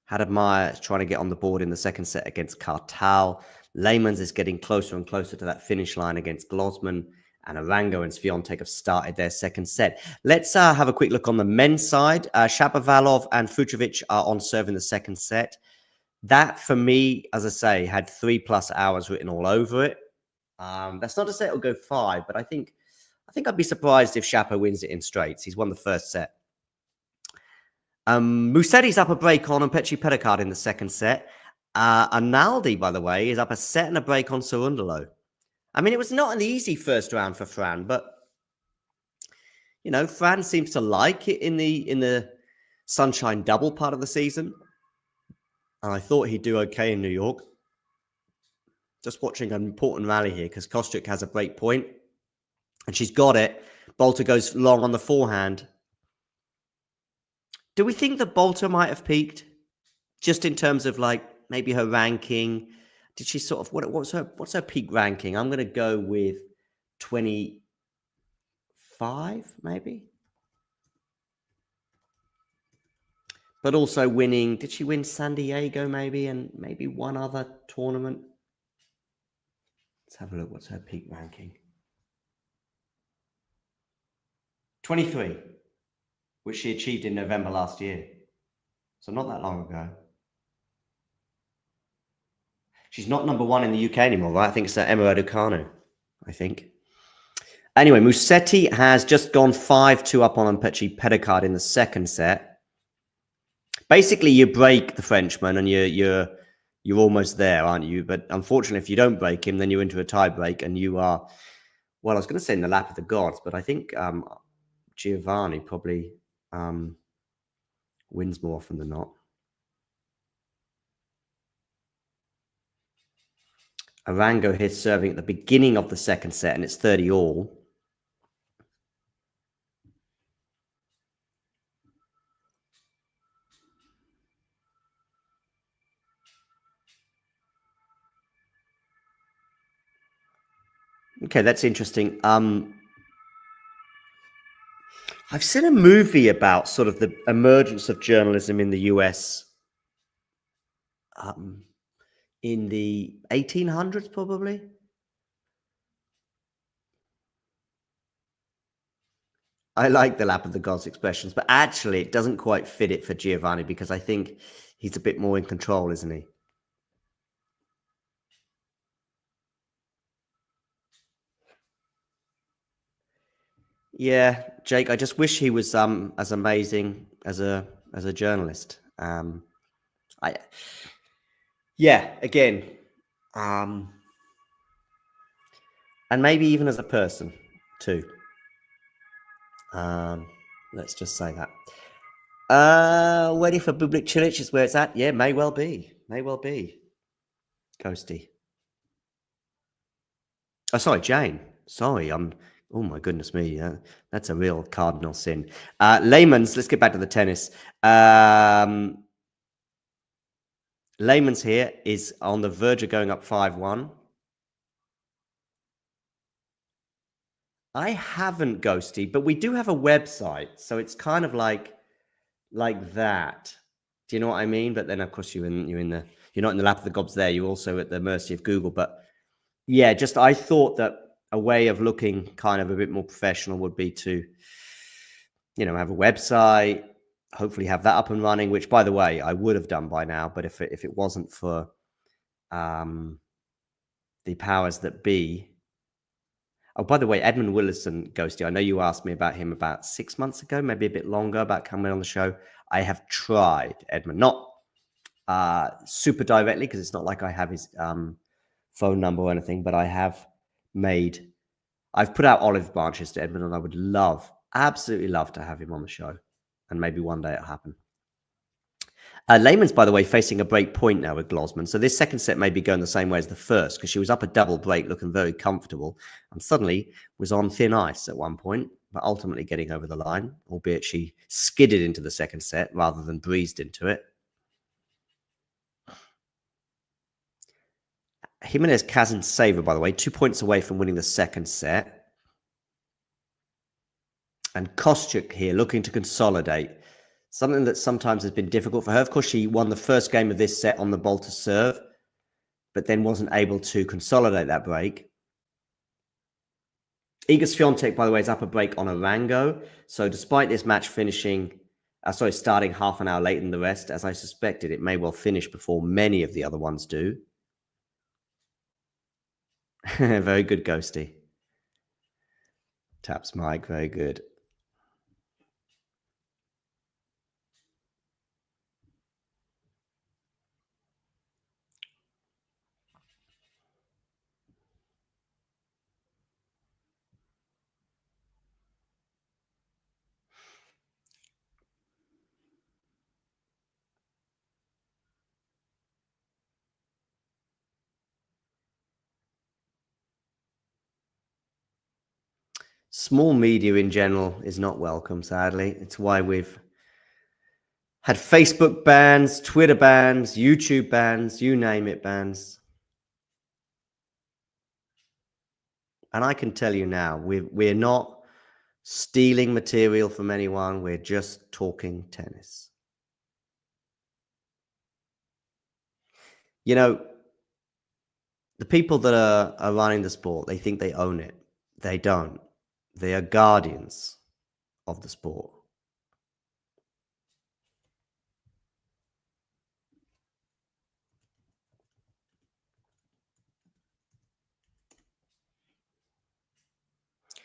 Haddad Maia is trying to get on the board in the second set against Kartal. Leymans is getting closer and closer to that finish line against Glosman. And Arango and Swiatek have started their second set. Let's have a quick look on the men's side. Shapovalov and Fucsovics are on serve in the second set. That, for me, as I say, had 3+ hours written all over it. That's not to say it'll go 5, but I think I'd be surprised if Shapo wins it in straights. He's won the first set. Musetti's up a break on Petri Pedicard in the second set. Analdi, by the way, is up a set and a break on Cerundolo. I mean, it was not an easy first round for Fran, but you know, Fran seems to like it in the Sunshine Double part of the season. And I thought he'd do okay in New York. Just watching an important rally here because Kostrick has a break point and she's got it. Bolter goes long on the forehand. Do we think that Bolter might have peaked? Just in terms of like maybe her ranking? Did she sort of, what's her peak ranking? I'm going to go with 25, maybe. But also winning, did she win San Diego maybe? And maybe one other tournament? Let's have a look. What's her peak ranking? 23, which she achieved in November last year. So not that long ago. She's not number 1 in the UK anymore, right? I think it's Emma Raducanu, I think. Anyway, Musetti has just gone 5-2 up on Petri Pedicard in the second set. Basically, you break the Frenchman and you're almost there, aren't you? But unfortunately, if you don't break him, then you're into a tie break and you are, well, I was going to say in the lap of the gods, but I think Giovanni probably wins more often than not. Arango here serving at the beginning of the second set, and it's 30 all. Okay, that's interesting. I've seen a movie about sort of the emergence of journalism in the US in the 1800s, probably. I like the lap of the gods expressions, but actually it doesn't quite fit it for Giovanni because I think he's a bit more in control, isn't he? Yeah, Jake, I just wish he was as amazing as a journalist. Again, and maybe even as a person too. Let's just say that. Ready for Bublik Cilic is where it's at. Yeah, may well be. May well be. Coasty. Oh, sorry, Jane. Sorry, oh my goodness me. That's a real cardinal sin. Leymans, let's get back to the tennis. Leymans here is on the verge of going up 5-1. I haven't, Ghosty, but we do have a website. So it's kind of like that. Do you know what I mean? But then, of course, you're not in the lap of the gods there. You're also at the mercy of Google. But yeah, just I thought that a way of looking kind of a bit more professional would be to, have a website, hopefully have that up and running, which, by the way, I would have done by now. But if it wasn't for the powers that be. Oh, by the way, Edmund Willison, Ghosty, I know you asked me about him about 6 months ago, maybe a bit longer, about coming on the show. I have tried, Edmund, not super directly, because it's not like I have his phone number or anything, but I've put out olive branches to Edmund, and I would absolutely love to have him on the show. And maybe one day it'll happen. Lehman's, by the way, facing a break point now with Glosman. So this second set may be going the same way as the first, because she was up a double break looking very comfortable and suddenly was on thin ice at one point, but ultimately getting over the line, albeit she skidded into the second set rather than breezed into it. Jimenez Kazan-Saver, by the way, 2 points away from winning the second set. And Kostyuk here looking to consolidate. Something that sometimes has been difficult for her. Of course, she won the first game of this set on the ball to serve, but then wasn't able to consolidate that break. Iga Swiatek, by the way, is up a break on Arango. So despite this match starting half an hour later than the rest, as I suspected, it may well finish before many of the other ones do. Very good, Ghosty. Taps Mike, very good. Small media in general is not welcome, sadly. It's why we've had Facebook bans, Twitter bans, YouTube bans, you name it, bans. And I can tell you now, we're not stealing material from anyone. We're just talking tennis. The people that are running the sport, they think they own it. They don't. They are guardians of the sport.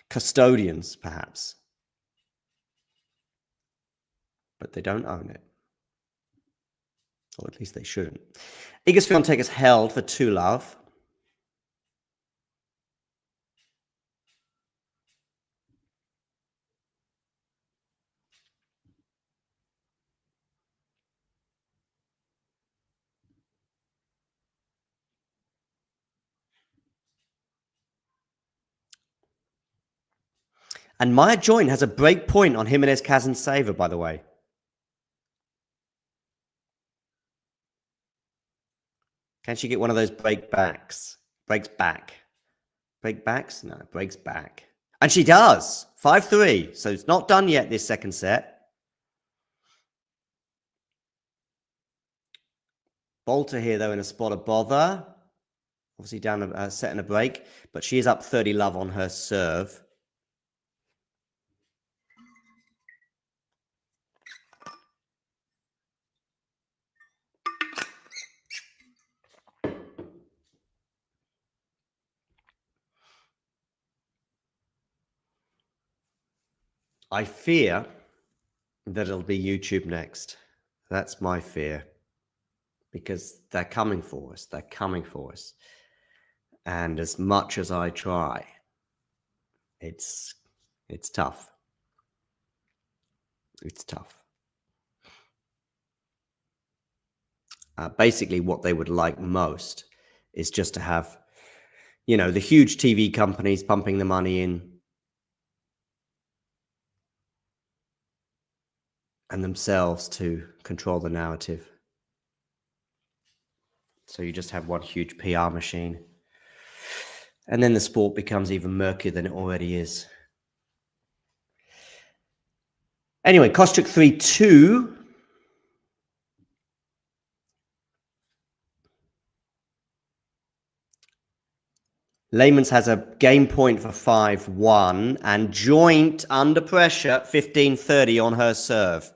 Custodians, perhaps. But they don't own it. Or at least they shouldn't. Iga Swiatek is held for 2-love. And Maia Join has a break point on Jimenez Kazan-Saver, by the way. Can she get one of those break backs? Breaks back. Break backs? No, breaks back. And she does. 5-3. So it's not done yet, this second set. Bolter here, though, in a spot of bother. Obviously down a set and a break. But she is up 30-love on her serve. I fear that it'll be YouTube next. That's my fear. Because they're coming for us. They're coming for us. And as much as I try, it's tough. It's tough. Basically, what they would like most is just to have, the huge TV companies pumping the money in. And themselves to control the narrative. So you just have one huge PR machine. And then the sport becomes even murkier than it already is. Anyway, Kostyuk 3-2. Layman's has a game point for 5-1 and joint under pressure 15-30 on her serve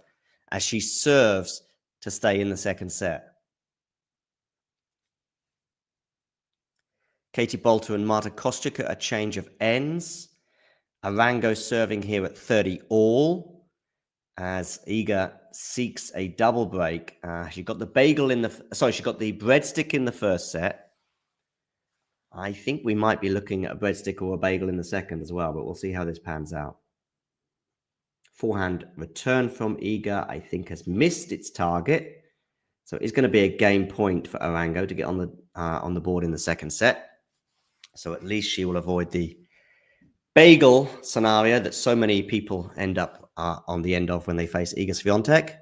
as she serves to stay in the second set. Katie Bolter and Marta Kostyuk at a change of ends. Arango serving here at 30 all as Iga seeks a double break. She got the she got the breadstick in the first set. I think we might be looking at a breadstick or a bagel in the second as well, but we'll see how this pans out. Forehand return from Iga, I think, has missed its target. So it's going to be a game point for Arango to get on the board in the second set. So at least she will avoid the bagel scenario that so many people end up on the end of when they face Iga Swiatek.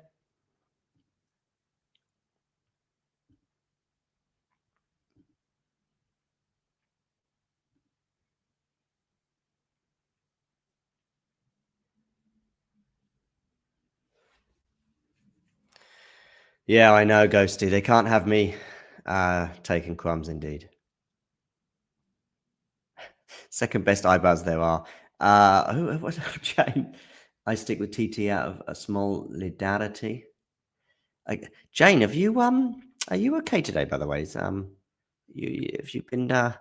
Yeah, I know, Ghosty. They can't have me taking crumbs, indeed. Second best eyebrows there are. What's up, Jane? I stick with TT out of a small lidarity. Jane, have you are you okay today? By the way, have you been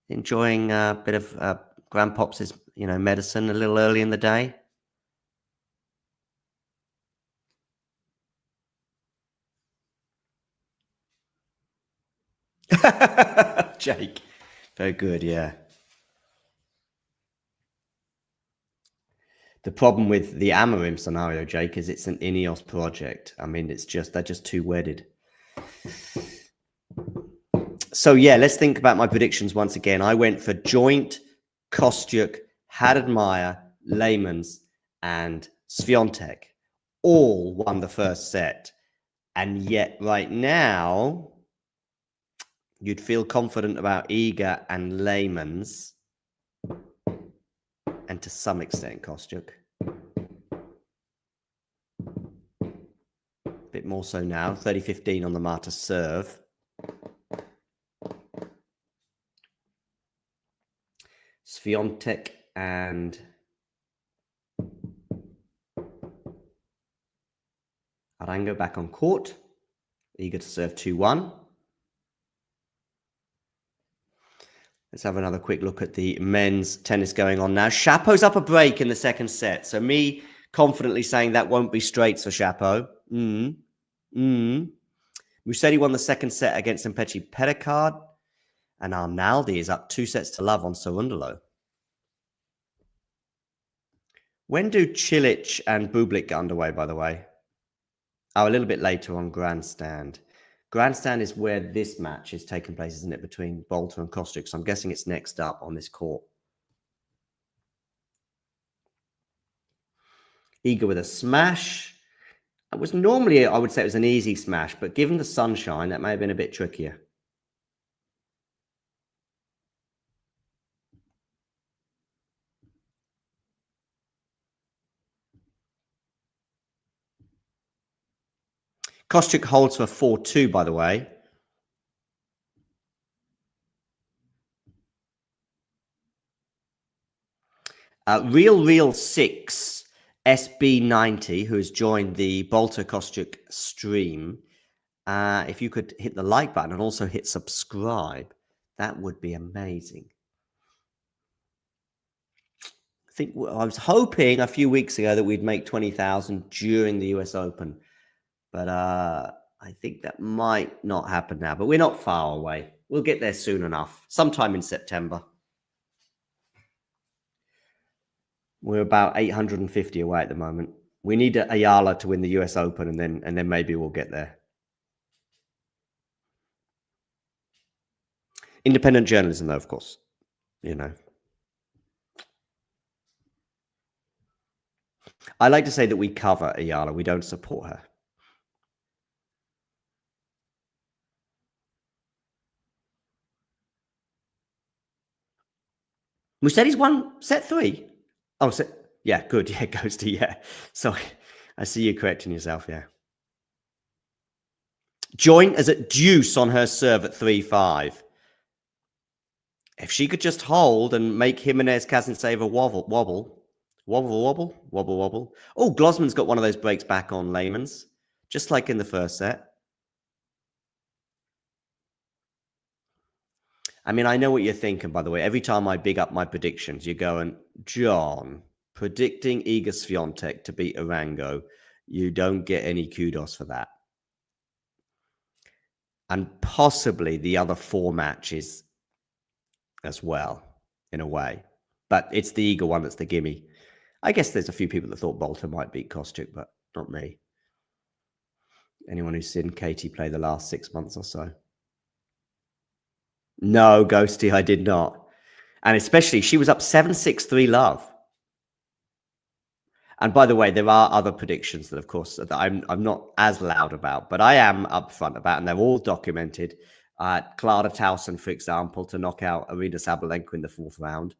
enjoying a bit of Grandpop's medicine a little early in the day? Jake, very good, yeah. The problem with the Amorim scenario, Jake, is it's an Ineos project. I mean, they're just too wedded. So yeah, let's think about my predictions once again. I went for joint, Kostyuk, Haddad, Maia, Layman's, and Swiatek. All won the first set. And yet right now, you'd feel confident about Iga and Layman's, and to some extent Kostyuk. A bit more so now. 30-15 on the Marta serve. Swiatek and Arango back on court. Eager to serve 2-1. Let's have another quick look at the men's tennis going on now. Shapo's up a break in the second set. So me confidently saying that won't be straights for Shapo. Musetti won the second set against Mpechi Pericard. And Arnaldi is up 2-0 on Cerundolo. When do Cilic and Bublik get underway, by the way? Oh, a little bit later on Grandstand. Grandstand is where this match is taking place, isn't it, between Bolter and Kostyuk? So I'm guessing it's next up on this court. Iga with a smash. It was normally, I would say it was an easy smash, but given the sunshine, that may have been a bit trickier. Kostyuk holds for 4-2, by the way. Real 6 SB90, who has joined the Bolter Kostyuk stream. If you could hit the like button and also hit subscribe, that would be amazing. I was hoping a few weeks ago that we'd make 20,000 during the US Open. But I think that might not happen now. But we're not far away. We'll get there soon enough. Sometime in September. We're about 850 away at the moment. We need Ayala to win the US Open, and then maybe we'll get there. Independent journalism, though, of course. You know. I like to say that we cover Ayala. We don't support her. Musetti's won set 3. Oh, yeah, good. Yeah, Ghosty, yeah. Sorry, I see you correcting yourself, yeah. Joint as at deuce on her serve at 3-5. If she could just hold and make Jimenez Kazantseva wobble. Oh, Glosman's got one of those breaks back on Lehman's, just like in the first set. I mean, I know what you're thinking, by the way. Every time I big up my predictions, you're going, John, predicting Iga Swiatek to beat Arango, you don't get any kudos for that. And possibly the other 4 matches as well, in a way. But it's the Iga one that's the gimme. I guess there's a few people that thought Bolter might beat Kostyuk, but not me. Anyone who's seen Katie play the last 6 months or so. No, Ghosty, I did not. And especially, she was up 7-6-3 love. And by the way, there are other predictions that, of course, that I'm not as loud about, but I am upfront about, and they're all documented. Clara Towson, for example, to knock out Arina Sabalenka in the 4th round.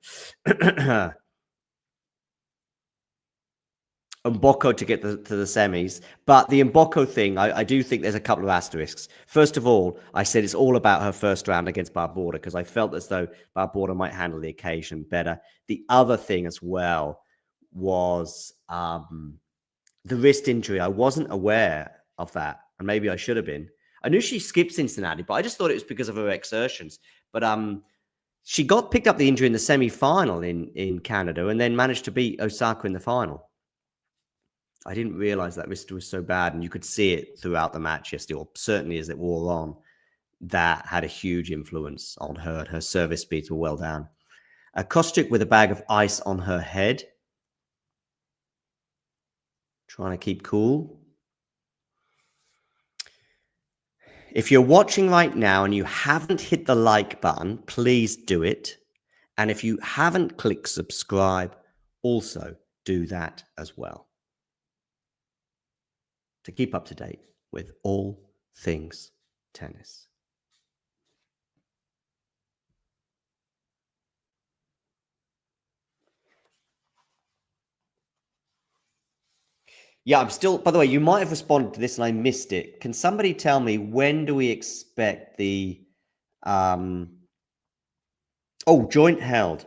Mboko to get to the semis. But the Mboko thing, I do think there's a couple of asterisks. First of all, I said it's all about her first round against Barbora because I felt as though Barbora might handle the occasion better. The other thing as well was the wrist injury. I wasn't aware of that, and maybe I should have been. I knew she skipped Cincinnati, but I just thought it was because of her exertions. But she picked up the injury in the semi-final in Canada and then managed to beat Osaka in the final. I didn't realize that wrist was so bad, and you could see it throughout the match yesterday, or certainly as it wore on. That had a huge influence on her. Her service speeds were well down. Kostyuk with a bag of ice on her head. Trying to keep cool. If you're watching right now and you haven't hit the like button, please do it. And if you haven't clicked subscribe, also do that as well. To keep up to date with all things tennis. Yeah, I'm still, by the way, you might have responded to this and I missed it. Can somebody tell me when do we expect the, joint held?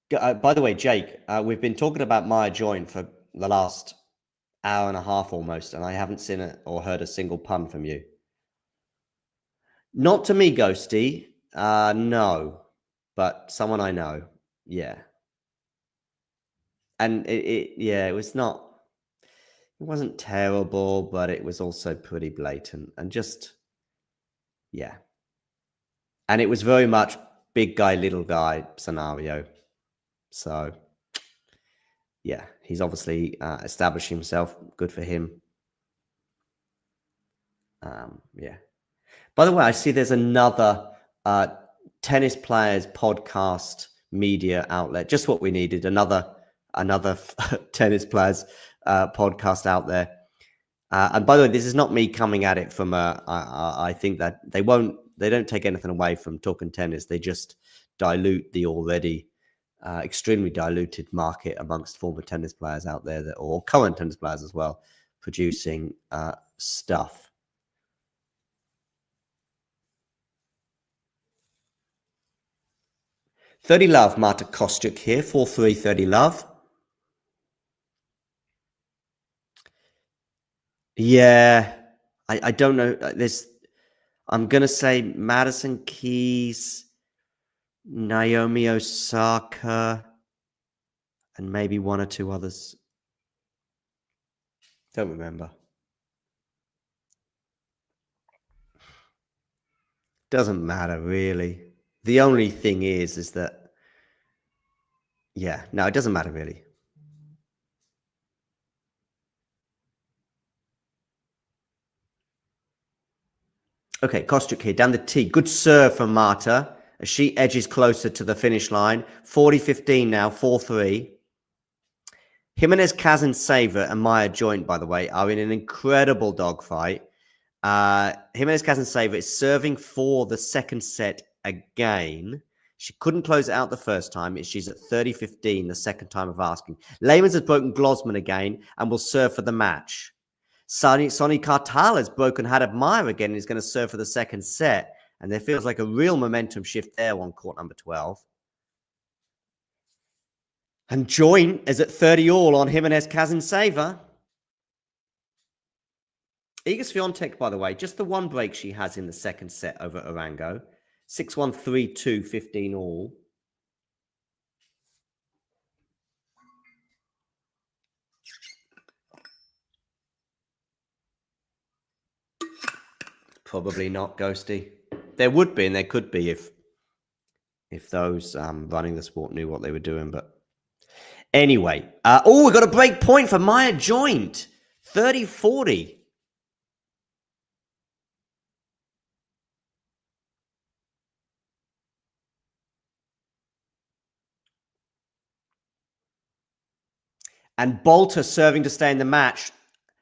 By the way, Jake, we've been talking about Maia joint for the last hour and a half almost, and I haven't seen it or heard a single pun from you. Not to me, Ghosty. No, but someone I know. Yeah. And it wasn't terrible, but it was also pretty blatant and just, yeah. And it was very much big guy, little guy scenario. So, yeah, he's obviously established himself. Good for him. Yeah. By the way, I see there's another tennis players podcast media outlet. Just what we needed. Another tennis players podcast out there. And by the way, this is not me coming at it from I think that they don't take anything away from talking tennis. They just dilute the already extremely diluted market amongst former tennis players out there or current tennis players as well, producing stuff. $30 love, Marta Kostyuk here, 4-3, 30 love. Yeah, I don't know. I'm going to say Madison Keys, Naomi Osaka, and maybe one or two others. Don't remember. Doesn't matter, really. The only thing is that, yeah, no, it doesn't matter, really. Okay, Kostyuk here, down the tee. Good serve from Marta as she edges closer to the finish line. 40-15 now, 4-3. Jimenez Kazantseva and Maia joint, by the way, are in an incredible dogfight. Jimenez Kazantseva is serving for the second set again. She couldn't close it out the first time. She's at 30-15 the second time of asking. Lehmann has broken Glosman again and will serve for the match. Sonny Kartal has broken Haddad Maia again and is going to serve for the second set. And there feels like a real momentum shift there on court number 12. And joint is at 30 all on Jimenez Kazinseva. Iga Swiatek, by the way, just the one break she has in the second set over Arango. 6-1, 3-2, 15 all. Probably not, Ghosty. There would be, and there could be if those running the sport knew what they were doing. But anyway, we got a break point for Maia joint. 30-40. And Bolter serving to stay in the match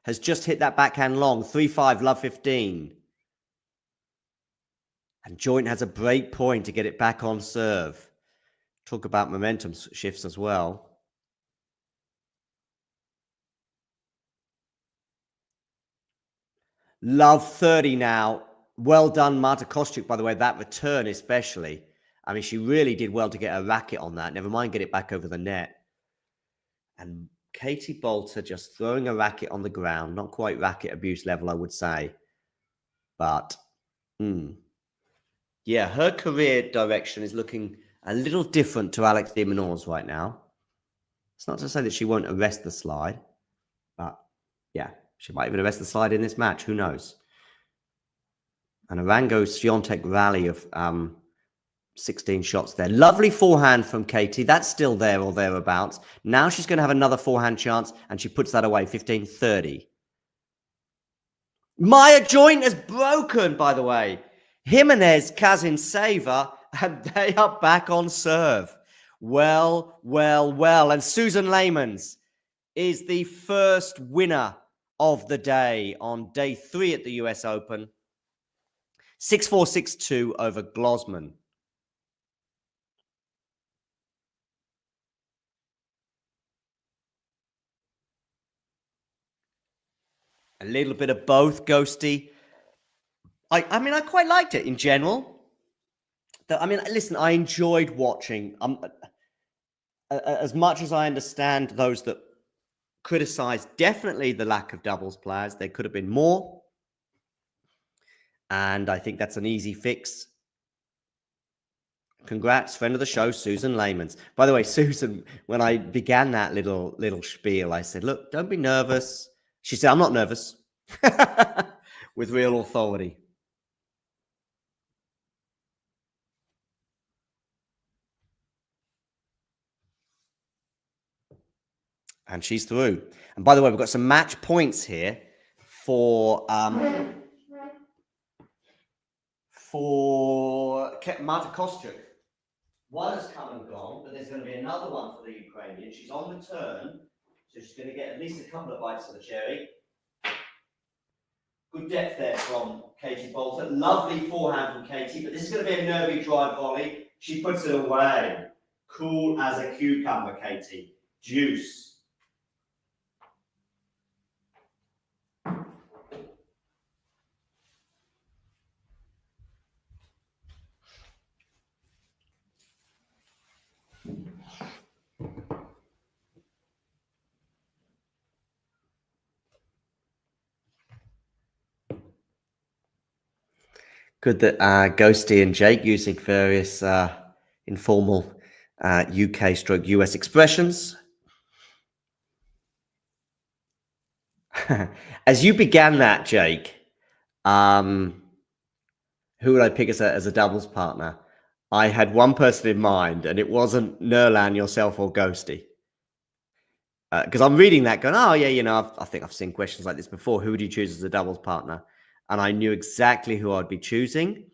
has just hit that backhand long. 3-5, love 15. And joint has a break point to get it back on serve. Talk about momentum shifts as well. Love 30 now. Well done, Marta Kostyuk, by the way, that return especially. I mean, she really did well to get a racket on that. Never mind get it back over the net. And Katie Bolter just throwing a racket on the ground. Not quite racket abuse level, I would say. But, yeah, her career direction is looking a little different to Alex de Minaur's right now. It's not to say that she won't arrest the slide. But, yeah, she might even arrest the slide in this match. Who knows? And Arango-Swiatek rally of 16 shots there. Lovely forehand from Katie. That's still there or thereabouts. Now she's going to have another forehand chance, and she puts that away. 15-30. Maia joint is broken, by the way. Jimenez Kazinseva, and they are back on serve. Well. And Susan Lehmans is the first winner of the day on day 3 at the US Open. 6-4, 6-2 over Glosman. A little bit of both, Ghosty. I mean, I quite liked it in general. I mean, listen, I enjoyed watching. As much as I understand those that criticize definitely the lack of doubles players, there could have been more. And I think that's an easy fix. Congrats, friend of the show, Susan Lehmans. By the way, Susan, when I began that little spiel, I said, look, don't be nervous. She said, I'm not nervous. With real authority. And she's through. And by the way, we've got some match points here for Marta Kostyuk. One has come and gone, but there's going to be another one for the Ukrainian. She's on return, so she's going to get at least a couple of bites of the cherry. Good depth there from Katie Bolter. Lovely forehand from Katie, but this is going to be a nervy drive volley. She puts it away. Cool as a cucumber, Katie. Juice. Good that Ghosty and Jake using various informal UK stroke US expressions. As you began that, Jake, who would I pick as a doubles partner? I had one person in mind, and it wasn't Nurlan, yourself, or Ghosty. Because I'm reading that going, oh, yeah, you know, I think I've seen questions like this before. Who would you choose as a doubles partner? And I knew exactly who I'd be choosing.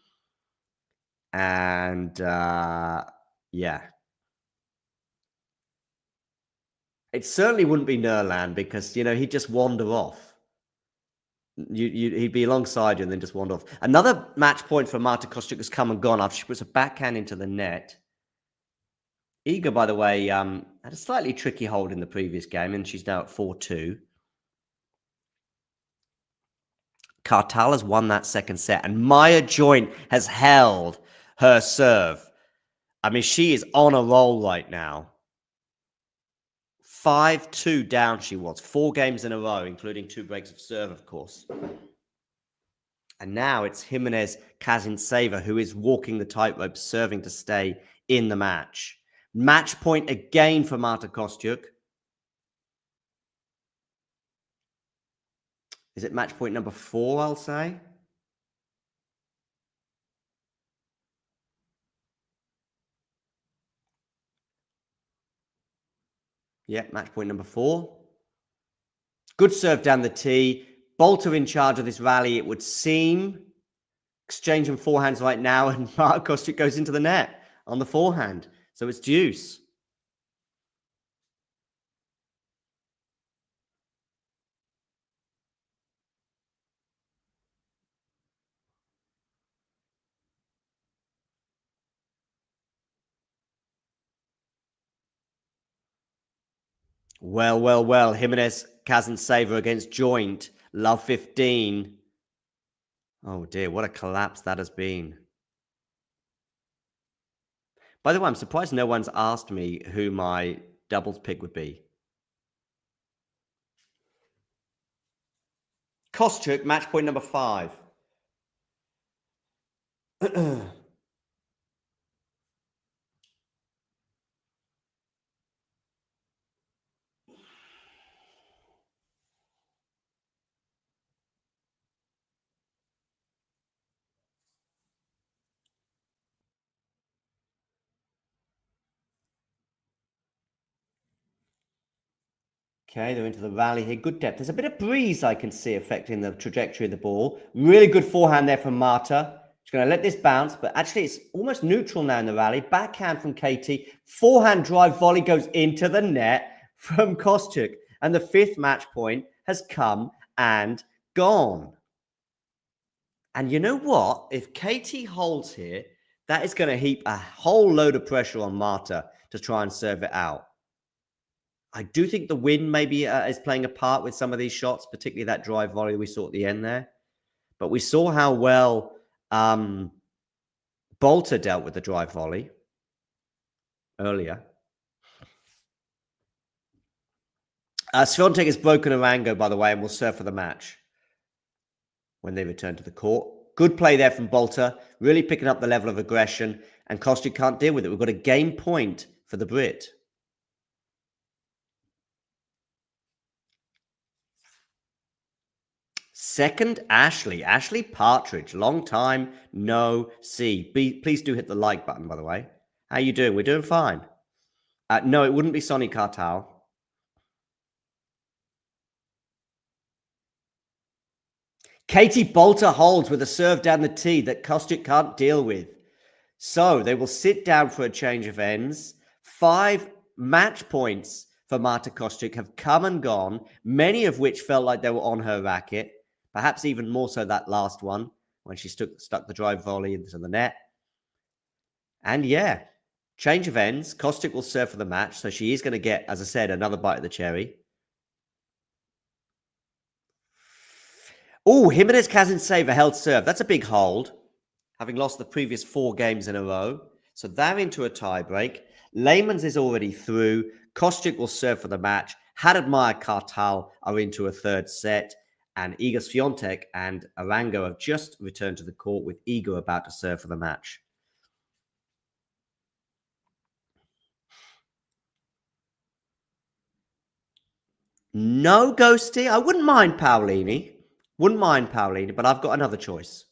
And, yeah. It certainly wouldn't be Nurlan because, you know, he'd just wander off. He'd be alongside you and then just wander off. Another match point for Marta Kostyuk has come and gone after she puts a backhand into the net. Iga, by the way, had a slightly tricky hold in the previous game, and she's now at 4-2. Kartal has won that second set, and Maia Joint has held her serve. I mean, she is on a roll right now. 5-2 down she was. 4 games in a row, including 2 breaks of serve, of course. And now it's Jimenez Kazintseva who is walking the tightrope, serving to stay in the match. Match point again for Marta Kostyuk. Is it match point number 4, I'll say? Yeah, match point number 4. Good serve down the tee. Bolter in charge of this rally, it would seem. Exchanging forehands right now, and Marta Kostyuk goes into the net on the forehand. So it's deuce. Well, well, well. Jimenez Kazintseva against Joint. Love 15. Oh dear, what a collapse that has been. By the way, I'm surprised no one's asked me who my doubles pick would be. Kostyuk, match point number 5. Okay, they're into the rally here. Good depth. There's a bit of breeze I can see affecting the trajectory of the ball. Really good forehand there from Marta. She's going to let this bounce, but actually it's almost neutral now in the rally. Backhand from Katie. Forehand drive volley goes into the net from Kostyuk. And the 5th match point has come and gone. And you know what? If Katie holds here, that is going to heap a whole load of pressure on Marta to try and serve it out. I do think the wind maybe is playing a part with some of these shots, particularly that drive volley we saw at the end there. But we saw how well Bolter dealt with the drive volley earlier. Swiatek has broken Arango, by the way, and will serve for the match when they return to the court. Good play there from Bolter, really picking up the level of aggression, and Kostyuk can't deal with it. We've got a game point for the Brit. Second, Ashley Partridge. Long time no see. Please do hit the like button, by the way. How you doing? We're doing fine. No, it wouldn't be Sonny Kartal. Katie Bolter holds with a serve down the tee that Kostyuk can't deal with. So they will sit down for a change of ends. 5 match points for Marta Kostyuk have come and gone, many of which felt like they were on her racket. Perhaps even more so that last one, when she stuck the drive volley into the net. And yeah, change of ends. Kostyuk will serve for the match, so she is going to get, as I said, another bite of the cherry. Oh, Jimenez Kazintseva held serve. That's a big hold, having lost the previous 4 games in a row. So they're into a tiebreak. Lehman's is already through. Kostyuk will serve for the match. Haddad, Maia, Kartal are into a 3rd set. And Iga Swiatek and Arango have just returned to the court, with Iga about to serve for the match. No, Ghosty. I wouldn't mind Paolini. But I've got another choice.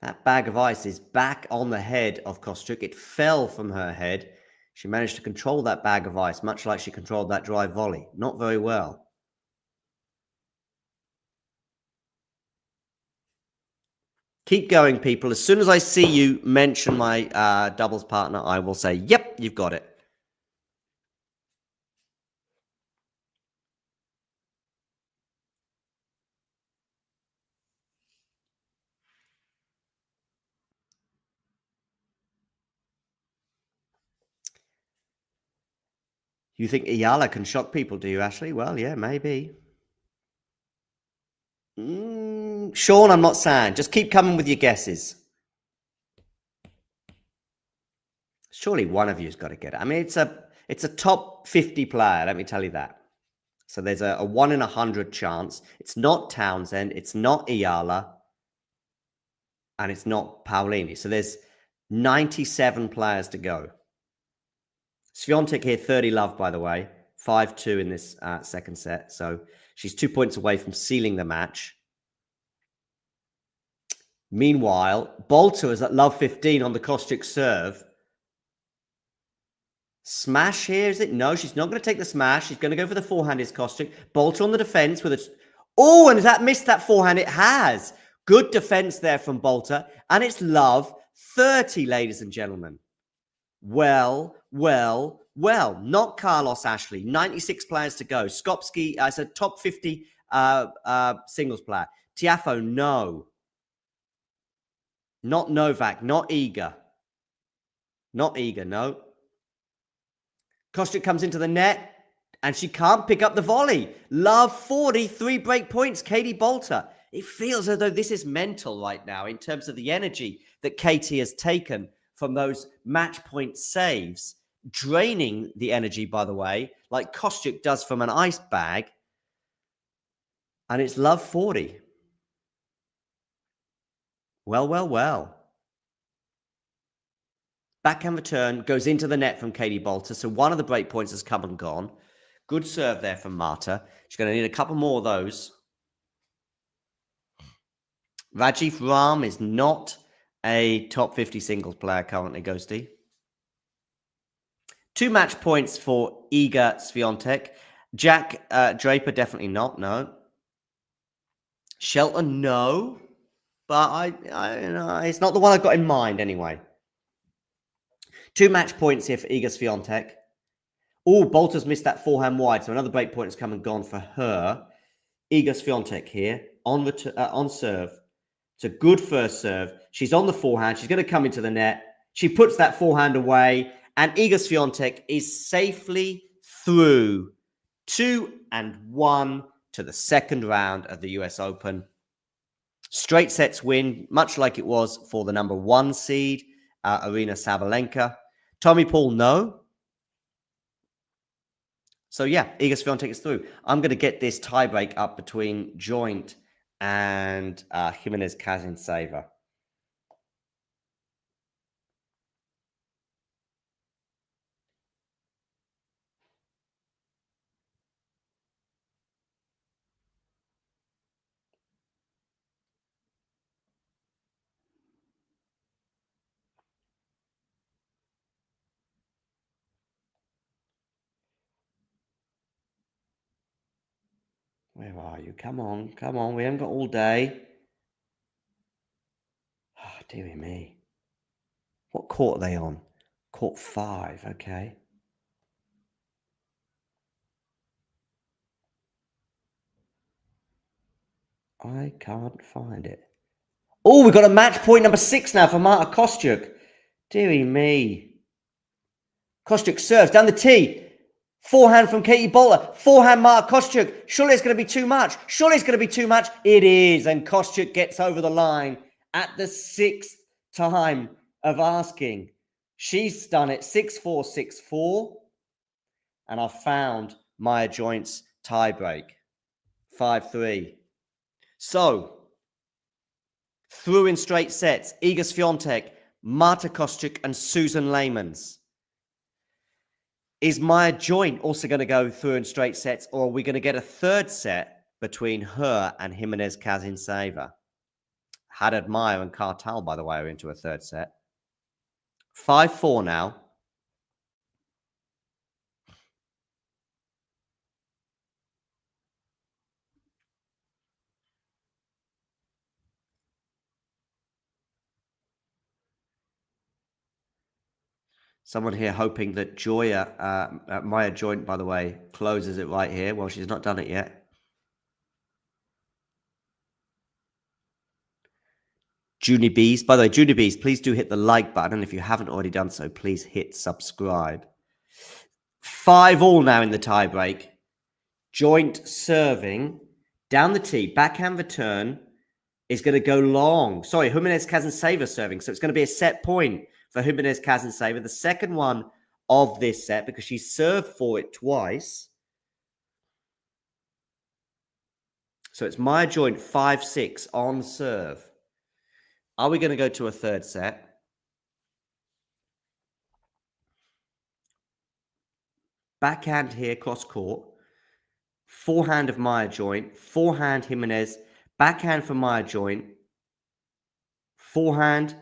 That bag of ice is back on the head of Kostyuk. It fell from her head. She managed to control that bag of ice, much like she controlled that drive volley. Not very well. Keep going, people. As soon as I see you mention my doubles partner, I will say, yep, you've got it. You think Ayala can shock people, do you, Ashley? Well, yeah, maybe. Sean, I'm not saying. Just keep coming with your guesses. Surely one of you's got to get it. I mean, it's a top 50 player, let me tell you that. So there's a 1 in 100 chance. It's not Townsend, it's not Ayala, and it's not Paulini. So there's 97 players to go. Swiatek here, 30 love, by the way. 5-2 in this second set. So she's 2 points away from sealing the match. Meanwhile, Bolter is at love 15 on the Kostyuk serve. Smash here, is it? No, she's not going to take the smash. She's going to go for the forehand, is Kostyuk. Bolter on the defense with a... Oh, and has that missed that forehand? It has. Good defense there from Bolter. And it's love 30, ladies and gentlemen. Well. Not Carlos Ashley. 96 players to go. Skopsky, it's a top 50 singles player. Tiafoe, no. Not Novak. Not Iga. Not Iga, no. Kostyuk comes into the net, and she can't pick up the volley. Love 40, 3 break points. Katie Bolter. It feels as though this is mental right now in terms of the energy that Katie has taken from those match point saves, draining the energy, by the way, like Kostyuk does from an ice bag. And it's love 40. Well. Backhand return goes into the net from Katie Bolter. So one of the break points has come and gone. Good serve there from Marta. She's going to need a couple more of those. Rajiv Ram is not a top 50 singles player currently, Ghosty. 2 match points for Iga Swiatek. Jack Draper, definitely not, no. Shelton, no. But I it's not the one I've got in mind anyway. 2 match points here for Iga Swiatek. Oh, Bolter's missed that forehand wide, so another break point has come and gone for her. Iga Swiatek here on serve. It's a good first serve. She's on the forehand. She's going to come into the net. She puts that forehand away, and Iga Swiatek is safely through 2-1 to the second round of the US Open. Straight sets win, much like it was for the number 1 seed, Arina Sabalenka. Tommy Paul, no. So yeah, Iga Swiatek is through. I'm going to get this tiebreak up between Joint and Jimenez Kazinseva. Where are you? Come on. We haven't got all day. Oh, dearie me. What court are they on? Court 5, okay. I can't find it. Oh, we've got a match point number 6 now for Marta Kostyuk. Dearie me. Kostyuk serves down the tee. Forehand from Katie Bolter. Forehand Marta Kostyuk. Surely it's going to be too much. It is. And Kostyuk gets over the line at the 6th time of asking. She's done it 6-4, 6-4. And I've found Maia Joint's tiebreak. 5-3. So, through in straight sets, Iga Swiatek, Marta Kostyuk, and Susan Leymans. Is Maia Joint also going to go through in straight sets, or are we going to get a third set between her and Jimenez Kazinseva? Haddad, Maia, and Kartal, by the way, are into a third set. 5-4 now. Someone here hoping that Maia Joint, by the way, closes it right here. Well, she's not done it yet. Junie Bees. By the way, Junie Bees, please do hit the like button. And if you haven't already done so, please hit subscribe. 5-5 now in the tiebreak. Joint serving Down the tee, backhand return is going to go long. Sorry, Jimenez Kazantseva serving. So it's going to be a set point for Jimenez Kazantseva. The second one of this set because she served for it twice. So it's Maia joint 5-6 on serve. Are we going to go to a third set? Backhand here, cross court. Forehand of Maia joint. Forehand Jimenez. Backhand for Maia joint. Forehand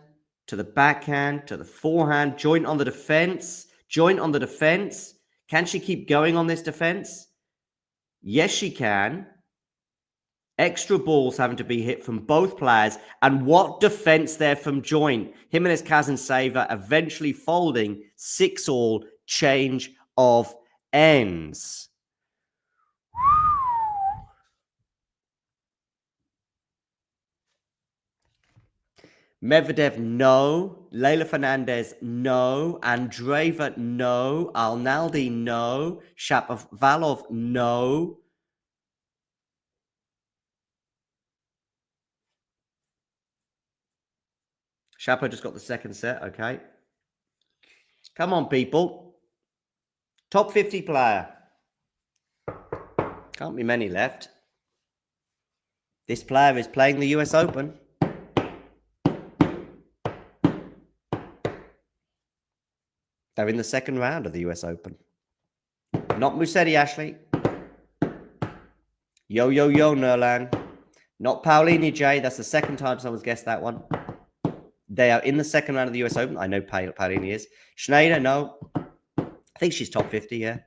to the backhand, to the forehand. Joint on the defense. Joint on the defense. Can she keep going on this defense? Yes, she can. Extra balls having to be hit from both players. And what defense there from joint. Jimenez Kazantseva eventually folding 6-all, change of ends. Medvedev, no. Leylah Fernandez, no. Andreeva, no. Arnaldi, no. Shapovalov, no. Shapo just got the second set, okay. Come on, people. Top 50 player. Can't be many left. This player is playing the US Open. They're in the second round of the US Open. Not Musetti Ashley. Yo, yo, yo, Nerlan. Not Paolini J. That's the second time someone's guessed that one. They are in the second round of the US Open. I know Paolini is. Schneider, no. I think she's top 50, yeah.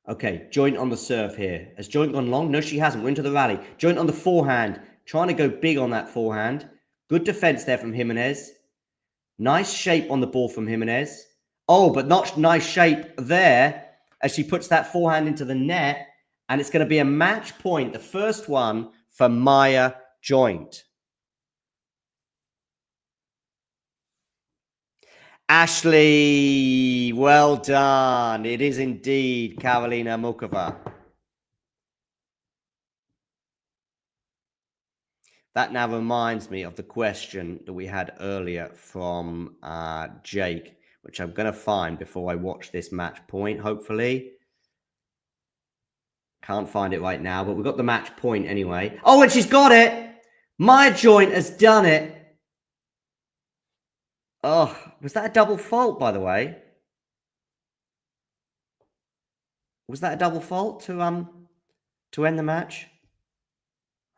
Okay, joint on the serve here. Has joint gone long? No, she hasn't. We're into the rally. Joint on the forehand. Trying to go big on that forehand. Good defense there from Jimenez. Nice shape on the ball from Jimenez. Oh, but not nice shape there as she puts that forehand into the net. And it's going to be a match point. The first one for Maia joint. Ashley, well done. It is indeed Karolina Muchova. That now reminds me of the question that we had earlier from Jake, which I'm going to find before I watch this match point, hopefully. Can't find it right now, but we've got the match point anyway. Oh, and she's got it. Maia joint has done it. Oh, was that a double fault, by the way? Was that a double fault to end the match?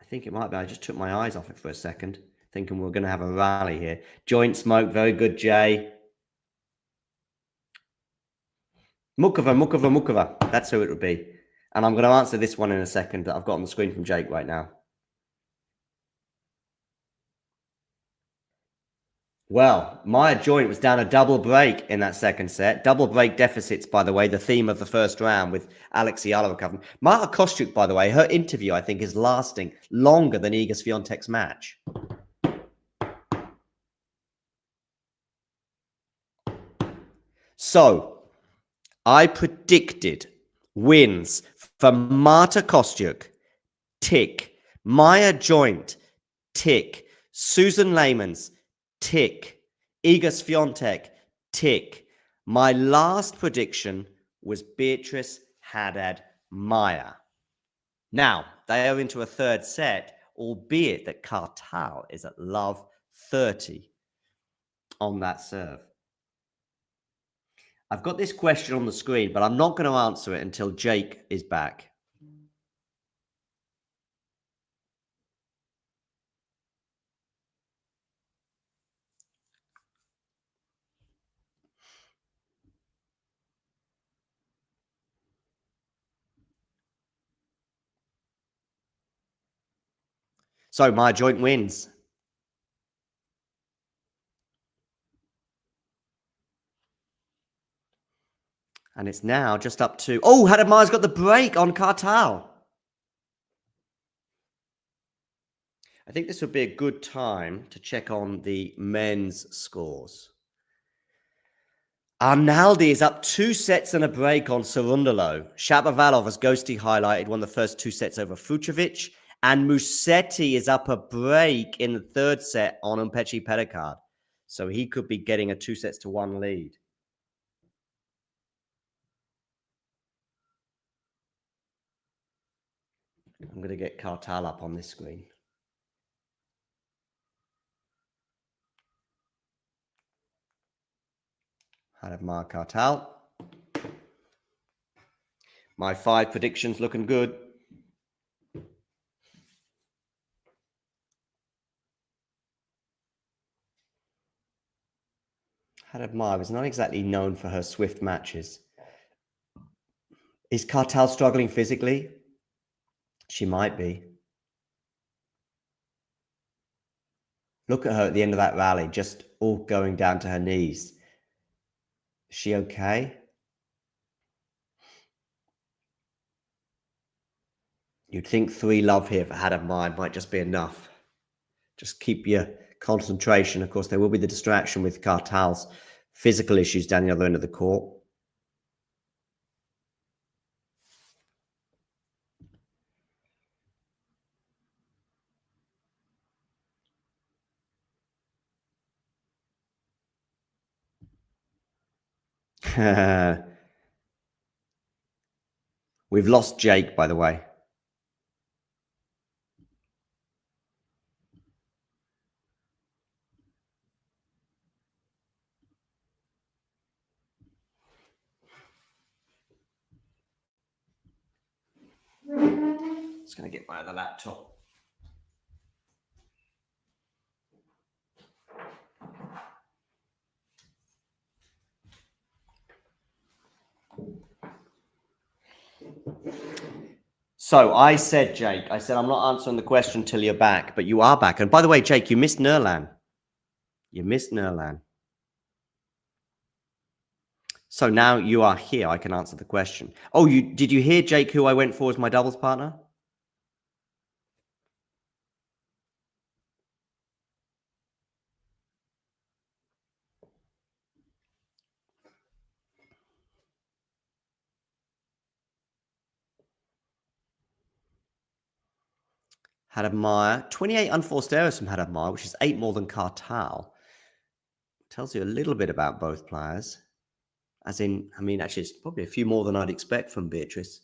I think it might be. I just took my eyes off it for a second, thinking we're going to have a rally here. Joint smoke, very good, Jay. Muchova. That's who it would be. And I'm going to answer this one in a second that I've got on the screen from Jake right now. Well, Maia joint was down a double break in that second set. Double break deficits, by the way, the theme of the first round with Alexei recovering. Marta Kostyuk, by the way, her interview, I think, is lasting longer than Iga Swiatek's match. So, I predicted wins for Marta Kostyuk, tick. Maia joint, tick. Susan Lehmans, tick. Iga Swiatek, tick. My last prediction was Beatriz, Haddad, Maia. Now, they are into a third set, albeit that Kartal is at love 30 on that serve. I've got this question on the screen, but I'm not going to answer it until Jake is back. So my joint wins. And it's now just up to... Oh, Haddad Maia's got the break on Kartal. I think this would be a good time to check on the men's scores. Arnaldi is up 2 sets and a break on Cerundolo. Shapovalov, as Ghosty highlighted, won the first 2 sets over Fucsovics. And Musetti is up a break in the 3rd set on Umpechi Pedicard. So he could be getting a 2-1 lead. I'm going to get Kartal up on this screen. Haddad, Maia, Kartal. My 5 predictions looking good. Haddad Maia is not exactly known for her swift matches. Is Kartal struggling physically? She might be. Look at her at the end of that rally, just all going down to her knees. Is she okay? You'd think 3-love here for Haddad Maia might just be enough. Just keep your concentration. Of course, there will be the distraction with Kartal's physical issues down the other end of the court. We've lost Jake, by the way. Just going to get my other laptop. So I said, Jake, I said, I'm not answering the question till you're back, but you are back. And by the way, Jake, you missed Nurlan. You missed Nurlan. So now you are here. I can answer the question. Oh, did you hear, Jake, who I went for as my doubles partner? Haddad Maia. 28 unforced errors from Haddad Maia, which is 8 more than Kartal. Tells you a little bit about both players. As in, I mean, actually, it's probably a few more than I'd expect from Beatriz.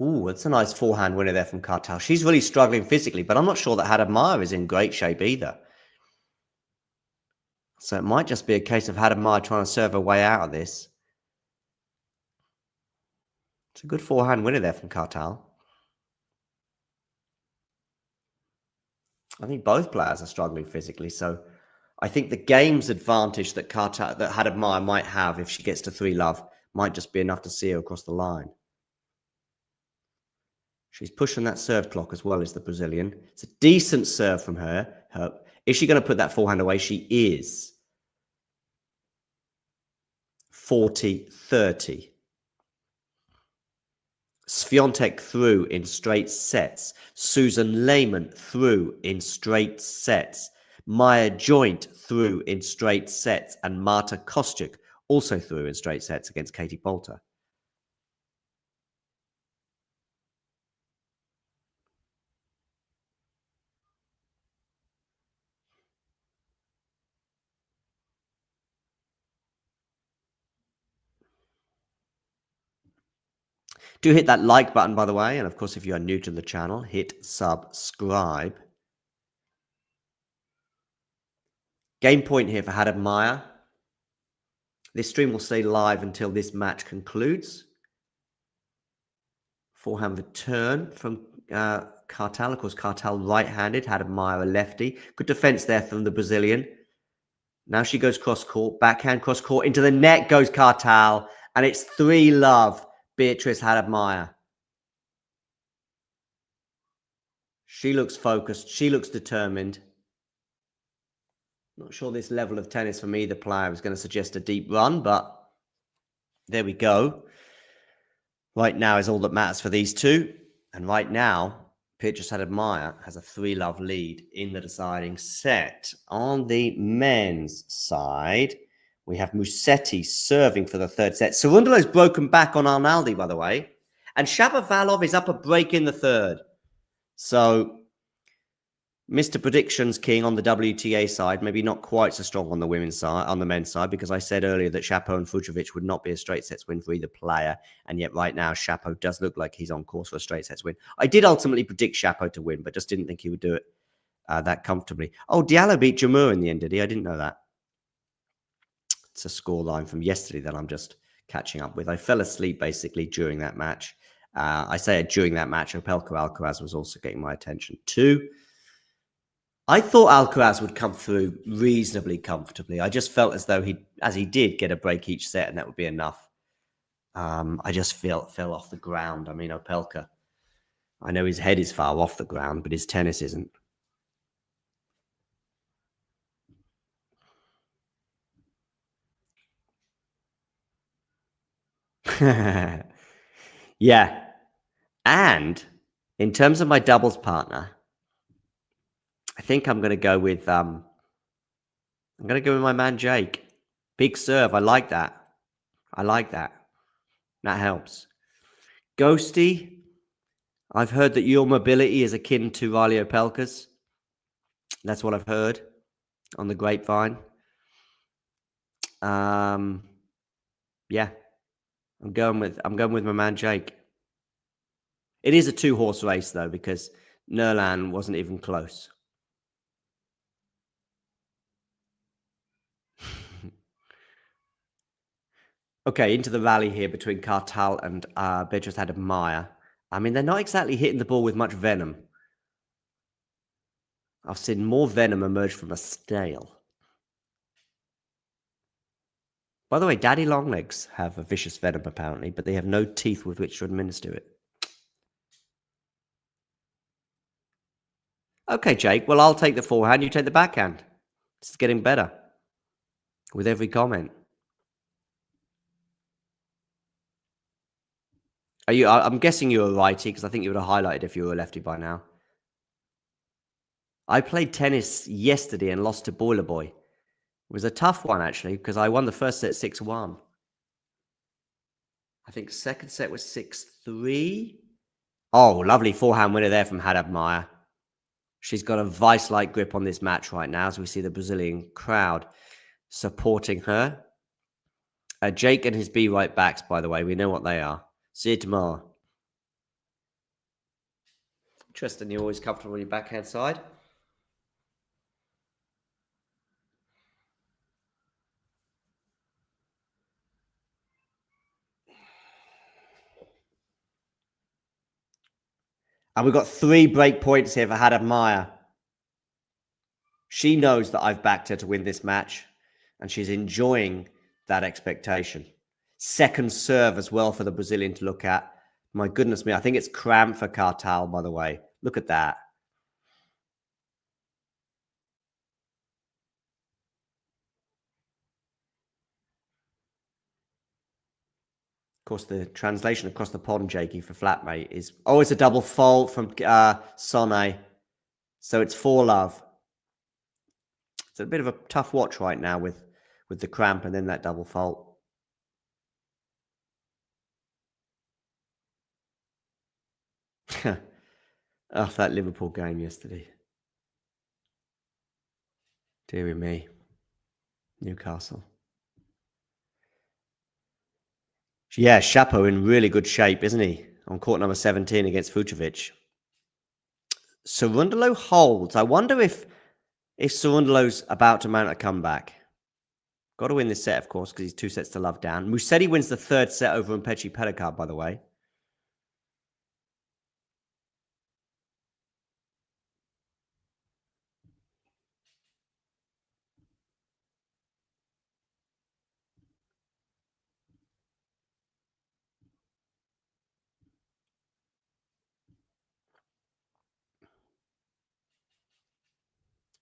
Ooh, that's a nice forehand winner there from Kartal. She's really struggling physically, but I'm not sure that Haddad Maia is in great shape either. So it might just be a case of Haddad Maia trying to serve her way out of this. It's a good forehand winner there from Kartal. I think both players are struggling physically, so I think the game's advantage that Haddad Maia might have if she gets to 3-love might just be enough to see her across the line. She's pushing that serve clock as well as the Brazilian. It's a decent serve from her. Is she going to put that forehand away? She is. 40-30. Swiatek through in straight sets. Susan Lehmann through in straight sets. Maia Joint through in straight sets. And Marta Kostyuk also through in straight sets against Katie Poulter. Do hit that like button, by the way. And of course, if you are new to the channel, hit subscribe. Game point here for Haddad Maia. This stream will stay live until this match concludes. Forehand return from Kartal. Of course, Kartal right-handed. Haddad Maia a lefty. Good defense there from the Brazilian. Now she goes cross-court. Backhand cross-court. Into the net goes Kartal. And it's 3-love. Beatriz Haddad Maia. She looks focused. She looks determined. Not sure this level of tennis from either player is going to suggest a deep run, but There we go. Right now is all that matters for these two. And right now, Beatriz Haddad Maia has a 3-love lead in the deciding set. On the men's side, we have Musetti serving for the third set. Cerundolo's broken back on Arnaldi, by the way. And Shapovalov is up a break in the third. So, Mr. Predictions King on the WTA side, maybe not quite so strong on the women's side, on the men's side, because I said earlier that Shapo and Fucsovics would not be a straight sets win for either player. And yet right now, Shapo does look like he's on course for a straight sets win. I did ultimately predict Shapo to win, but just didn't think he would do it that comfortably. Oh, Diallo beat Jamur in the end, did he? I didn't know that. It's a scoreline from yesterday that I'm just catching up with. I fell asleep basically during that match. I say during that match, Opelka Alcaraz was also getting my attention too. I thought Alcaraz would come through reasonably comfortably. I just felt as though he did get a break each set, and that would be enough. I just fell off the ground. I mean, Opelka, I know his head is far off the ground, but his tennis isn't. Yeah. And in terms of my doubles partner, I think I'm going to go with my man Jake. Big serve. I like that. That helps. Ghosty, I've heard that your mobility is akin to Riley Opelka's. That's what I've heard on the grapevine. Yeah. I'm going with my man Jake. It is a 2-horse race though, because Nerlan wasn't even close. Okay, into the rally here between Kartal and Beatriz Haddad Maia. I mean, they're not exactly hitting the ball with much venom. I've seen more venom emerge from a stale. By the way, daddy longlegs have a vicious venom apparently, but they have no teeth with which to administer it. Okay, Jake. Well, I'll take the forehand. You take the backhand. It's getting better with every comment. I'm guessing you're a righty because I think you would have highlighted if you were a lefty by now. I played tennis yesterday and lost to Boiler Boy. It was a tough one actually because I won the first set 6-1. I think second set was 6-3. Oh, lovely forehand winner there from Haddad Maia. She's got a vice-like grip on this match right now as we see the Brazilian crowd supporting her. Jake and his B right backs, by the way. We know what they are. See you tomorrow. Tristan, you're always comfortable on your backhand side. And we've got 3 break points here for Haddad Maia. She knows that I've backed her to win this match, and she's enjoying that expectation. Second serve as well for the Brazilian to look at. My goodness me, I think it's cramp for Kartal, by the way. Look at that. Of course, the translation across the pond, Jakey, for flatmate is... Oh, it's a double fault from Sonay. So it's 4-love. It's a bit of a tough watch right now with the cramp and then that double fault. Oh, that Liverpool game yesterday. Deary me. Newcastle. Yeah, Shapo in really good shape, isn't he? On court number 17 against Fucsovics. Cerundolo holds. I wonder if Cerundolo's about to mount a comeback. Got to win this set, of course, because he's 2 sets to love down. Musetti wins the 3rd set over Mpechi Pedicard, by the way.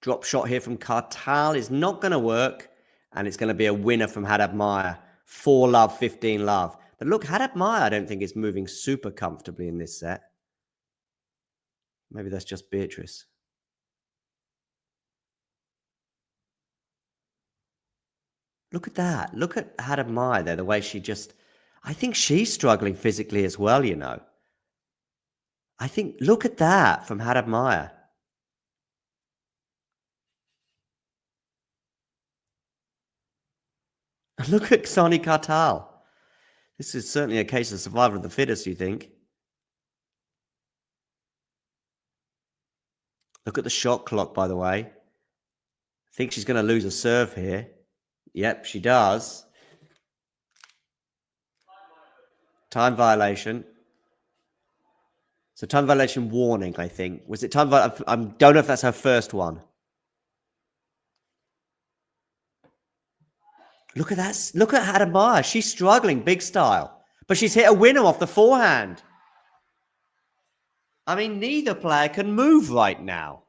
Drop shot here from Kartal is not going to work, and it's going to be a winner from Haddad Maia 4 love, 15 love. But look, Haddad Maia, I don't think is moving super comfortably in this set. Maybe that's just Beatriz. Look at that. Look at Haddad Maia there, the way she just... I think she's struggling physically as well, you know. I think, look at that from Haddad Maia. Look at Sonay Kartal. This is certainly a case of survival of the fittest, you think? Look at the shot clock, by the way. I think she's going to lose a serve here. Yep, she does. Time violation. So time violation warning, I think. Was it time violation? I don't know if that's her first one. Look at that. Look at Haddad Maia. She's struggling big style. But she's hit a winner off the forehand. I mean, neither player can move right now.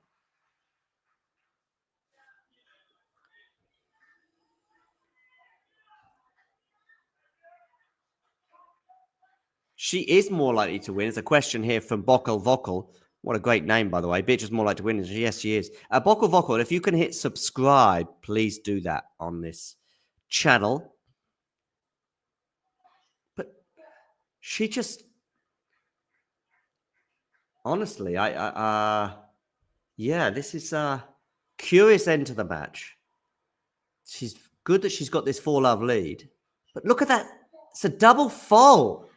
She is more likely to win. It's a question here from Bokal Vokal. What a great name, by the way. Beatriz is more likely to win. Yes, she is. Bokal Vokal, if you can hit subscribe, please do that on this channel. But she just... Honestly, yeah, this is a curious end to the match. She's good that she's got this 4-love lead. But look at that. It's a double fault.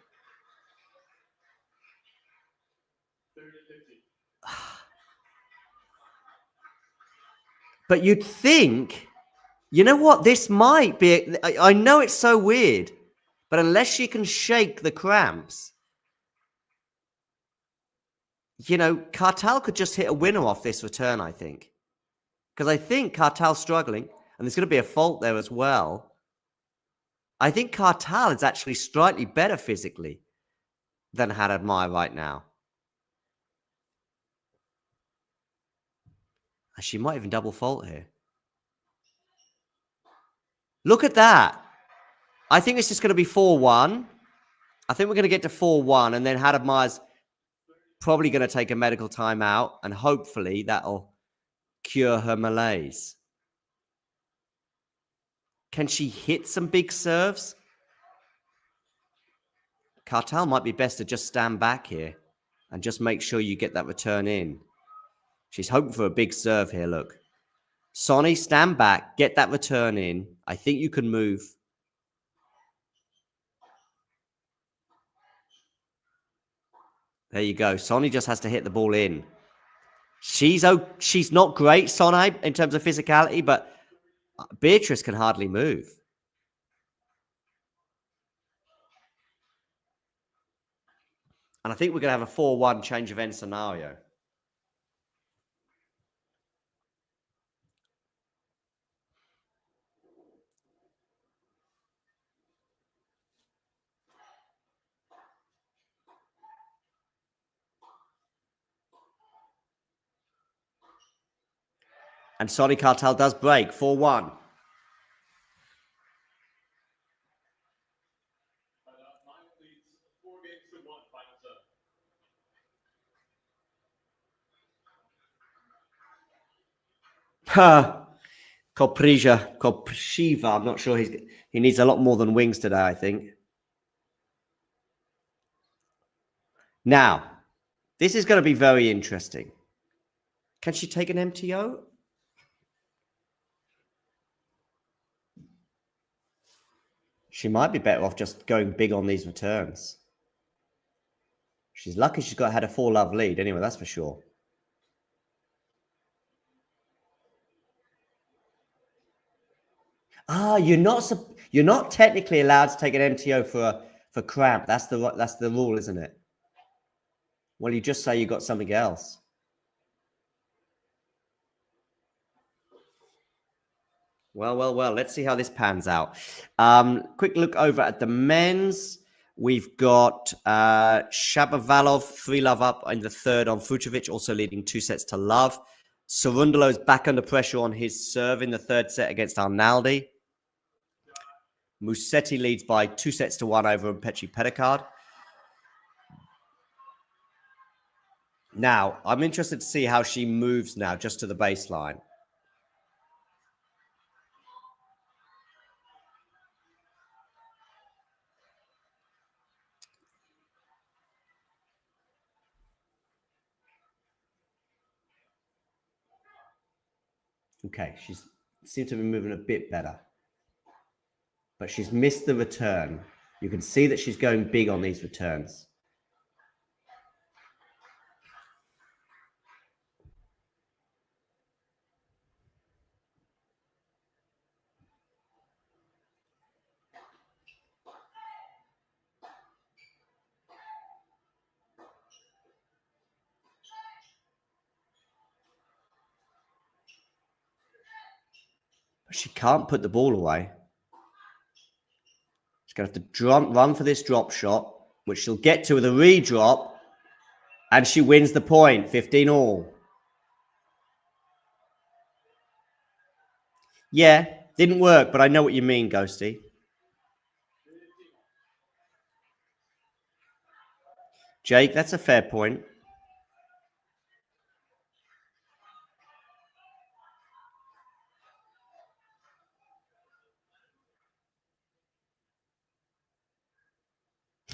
But you'd think, you know what? This might be... I know it's so weird, but unless she can shake the cramps, you know, Kartal could just hit a winner off this return, I think. Because I think Kartal's struggling, and there's going to be a fault there as well. I think Kartal is actually slightly better physically than Haddad Maia right now. She might even double fault here. Look at that. I think it's just going to be 4-1. I think we're going to get to 4-1, and then Haddad Maia's probably going to take a medical timeout, and hopefully that'll cure her malaise. Can she hit some big serves? Kartal might be best to just stand back here and just make sure you get that return in. She's hoping for a big serve here, look. Sonay, stand back, get that return in. I think you can move. There you go. Sonay just has to hit the ball in. She's not great, Sonay, in terms of physicality, but Beatriz can hardly move. And I think we're going to have a 4-1 change of end scenario. And Sonay Kartal does break 4-1. Kopriva. I'm not sure he needs a lot more than wings today, I think. Now, this is going to be very interesting. Can she take an MTO? She might be better off just going big on these returns. She's lucky she's had a 4-love lead anyway, that's for sure. You're not technically allowed to take an MTO for cramp. That's the rule, isn't it? Well, you just say you got something else. Well. Let's see how this pans out. Quick look over at the men's. We've got Shapovalov 3-love up in the third on Fucsovics, also leading 2-love. Cerundolo is back under pressure on his serve in the third set against Arnaldi. Musetti leads by 2-1 over Petri Pedicard. Now, I'm interested to see how she moves now, just to the baseline. Okay, she seems to be moving a bit better. But she's missed the return. You can see that she's going big on these returns. But she can't put the ball away. She's going to have to run for this drop shot, which she'll get to with a redrop. And she wins the point, 15-all. Yeah, didn't work, but I know what you mean, Ghosty. Jake, that's a fair point.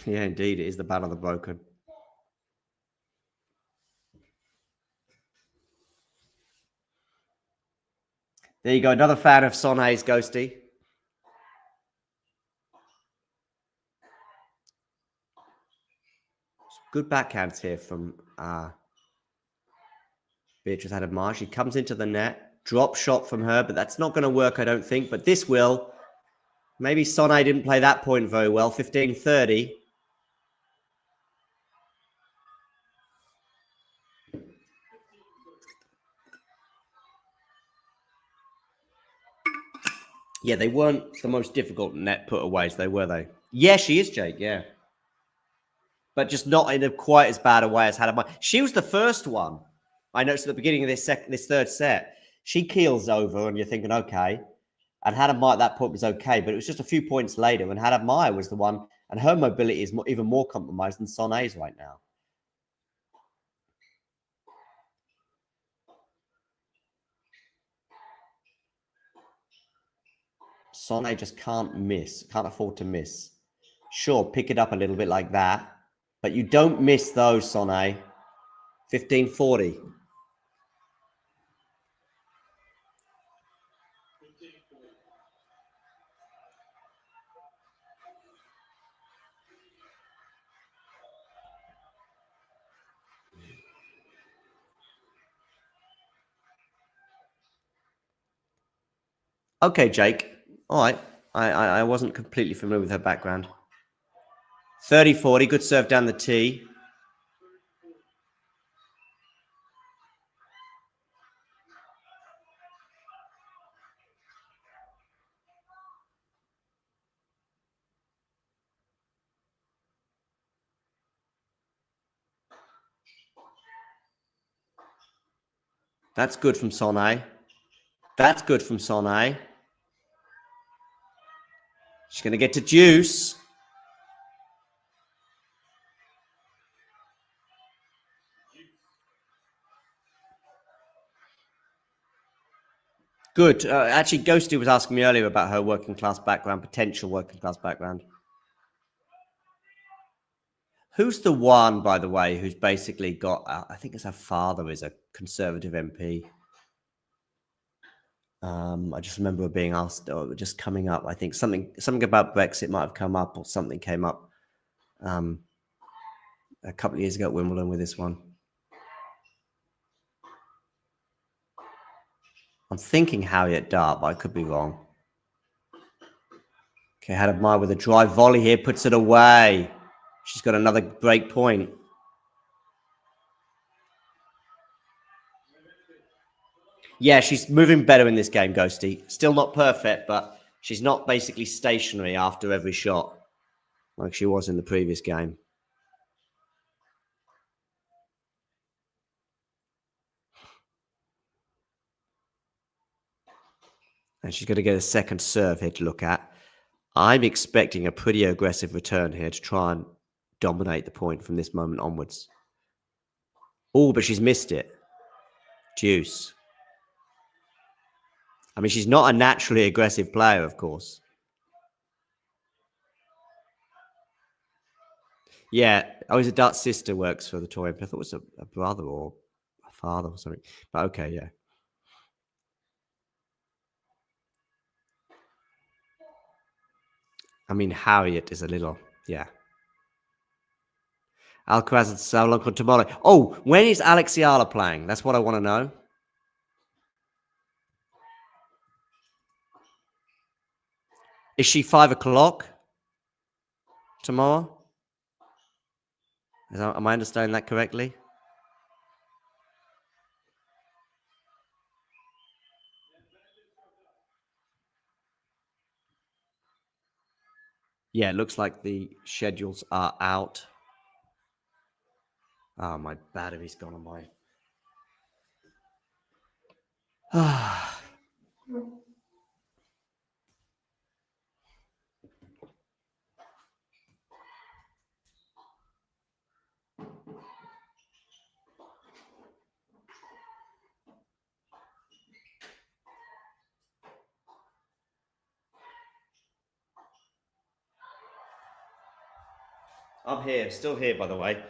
Yeah, indeed, it is the battle of the broken. There you go, another fan of Sonay's, Ghosty. Good backhands here from Beatriz Haddad. She comes into the net. Drop shot from her, but that's not going to work, I don't think. But this will. Maybe Sonay didn't play that point very well. 15-30. Yeah, they weren't the most difficult net putaways, were they? Yeah, she is, Jake, yeah. But just not in quite as bad a way as Haddad. She was the first one. I noticed at the beginning of this third set. She keels over and you're thinking, okay. And Haddad at that point was okay, but it was just a few points later when Haddad was the one, and her mobility is even more compromised than Sonay's right now. Sonay just can't miss, can't afford to miss. Sure, pick it up a little bit like that, but you don't miss those, Sonay. 15-40. Okay, Jake. All right. I wasn't completely familiar with her background. 30-40, good serve down the tee. That's good from Sonay. That's good from Sonay. She's going to get to deuce. Good. Actually, Ghosty was asking me earlier about her working class background, potential working class background. Who's the one, by the way, who's basically got, I think it's her father is a Conservative MP. I just remember being asked, or just coming up, I think something about Brexit might have come up, or something came up a couple of years ago at Wimbledon with this one. I'm thinking Harriet Dart, but I could be wrong. Okay, Haddad with a drive volley here, puts it away. She's got another break point. Yeah, she's moving better in this game, Ghosty. Still not perfect, but she's not basically stationary after every shot like she was in the previous game. And she's going to get a second serve here to look at. I'm expecting a pretty aggressive return here to try and dominate the point from this moment onwards. Oh, but she's missed it. Deuce. I mean, she's not a naturally aggressive player, of course. Yeah. Oh, his adult sister works for the toy. I thought it was a brother or a father or something. But okay, yeah. I mean, Harriet is a little, yeah. Alcaraz and Salon tomorrow. Oh, when is Alexiala playing? That's what I want to know. Is she 5 o'clock tomorrow? Am I understanding that correctly? Yeah, it looks like the schedules are out. Oh, my battery's gone on my... I'm here, still here, by the way.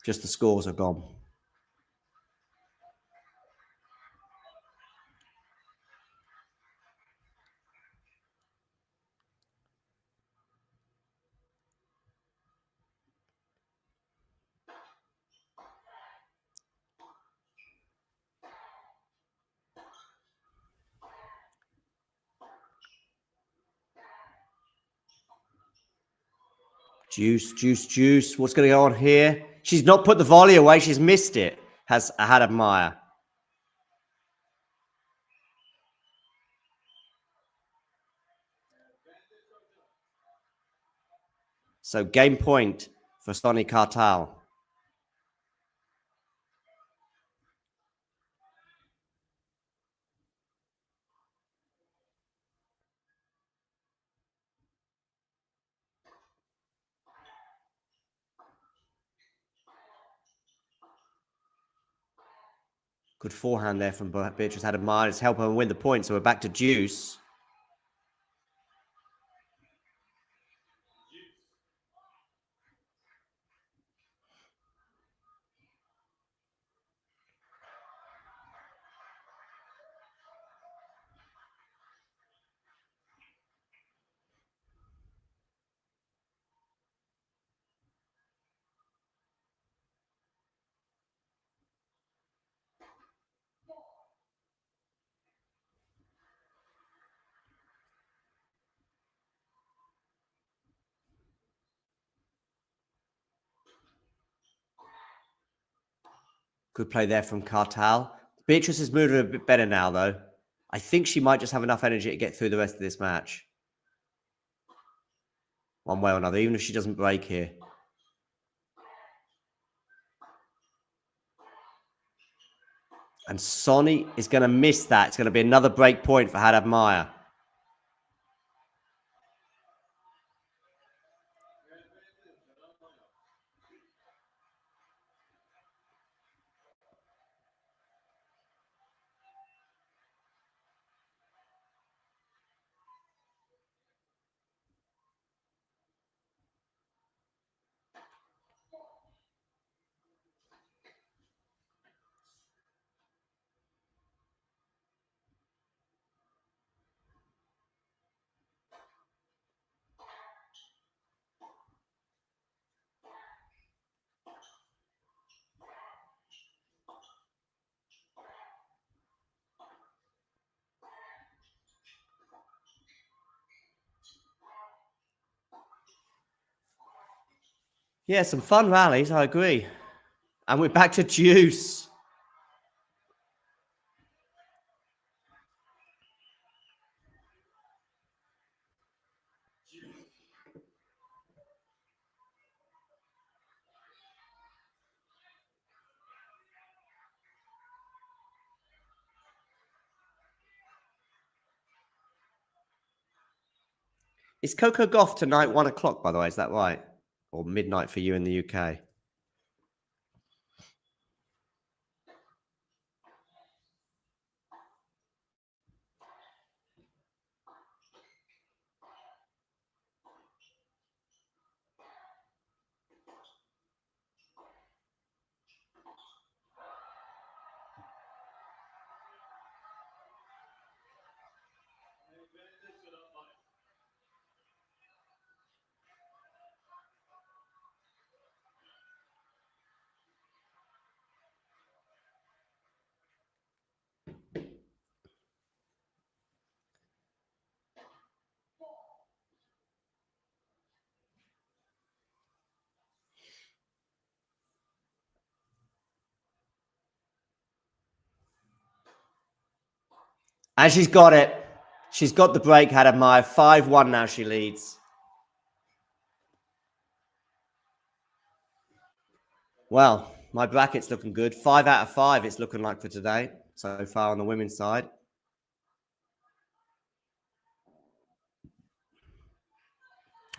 Just the scores are gone. Juice. What's going to go on here? She's not put the volley away. She's missed it. Has Haddad Maia. So game point for Sonay Kartal. Good forehand there from Beatriz Haddad Maia. It's helping her win the point. So we're back to deuce. Good play there from Kartal. Beatrice is moving a bit better now, though. I think she might just have enough energy to get through the rest of this match. One way or another, even if she doesn't break here. And Sonny is going to miss that. It's going to be another break point for Haddad Maia. Yeah, some fun rallies, I agree. And we're back to deuce. Is Coco Goff tonight 1 o'clock, by the way? Is that right? Or midnight for you in the UK? And she's got it. She's got the break, Haddad Maia. 5-1 now she leads. Well, my bracket's looking good. 5 out of 5 it's looking like for today so far on the women's side.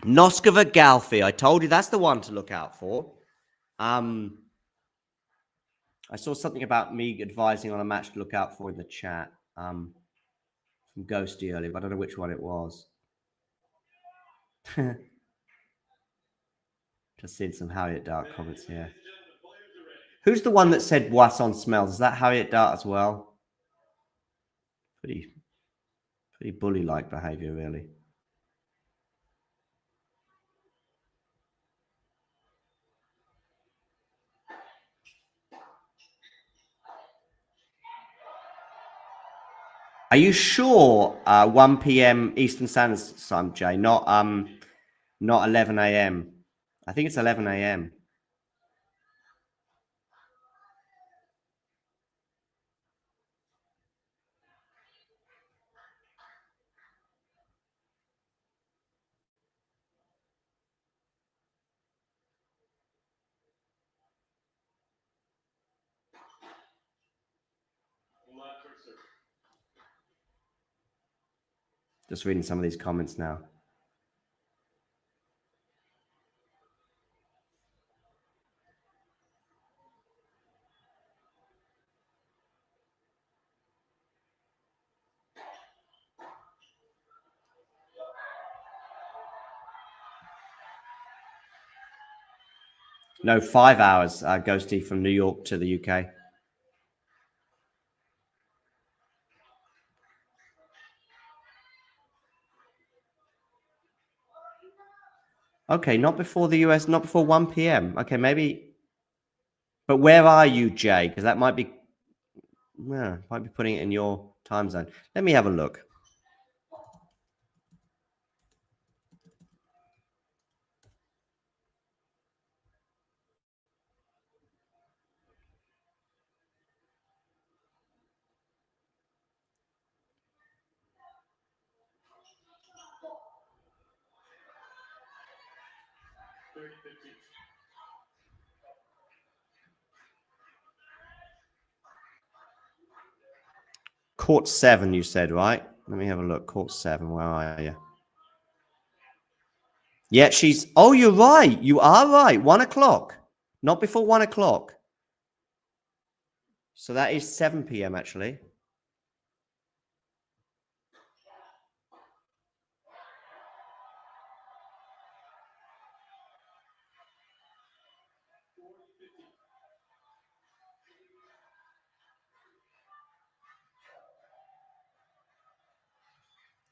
Noskova Galfi. I told you that's the one to look out for. I saw something about me advising on a match to look out for in the chat from Ghosty earlier, but I don't know which one it was. Just seeing some Harriet Dart comments here. Who's the one that said Boisson smells? Is that Harriet Dart as well? Pretty bully-like behavior, really. Are you sure 1 p.m. Eastern Standard Time, Jay? Not 11 a.m. I think it's 11 a.m. Just reading some of these comments now. No, 5 hours, Ghosty, from New York to the UK. Okay, not before the US, not before 1 p.m. Okay, maybe. But where are you, Jay? Because that might be putting it in your time zone. Let me have a look. Court 7, you said, right? Let me have a look. Court 7, where are you? Yeah, she's... Oh, you're right. You are right. 1 o'clock. Not before 1 o'clock. So that is 7 p.m. actually.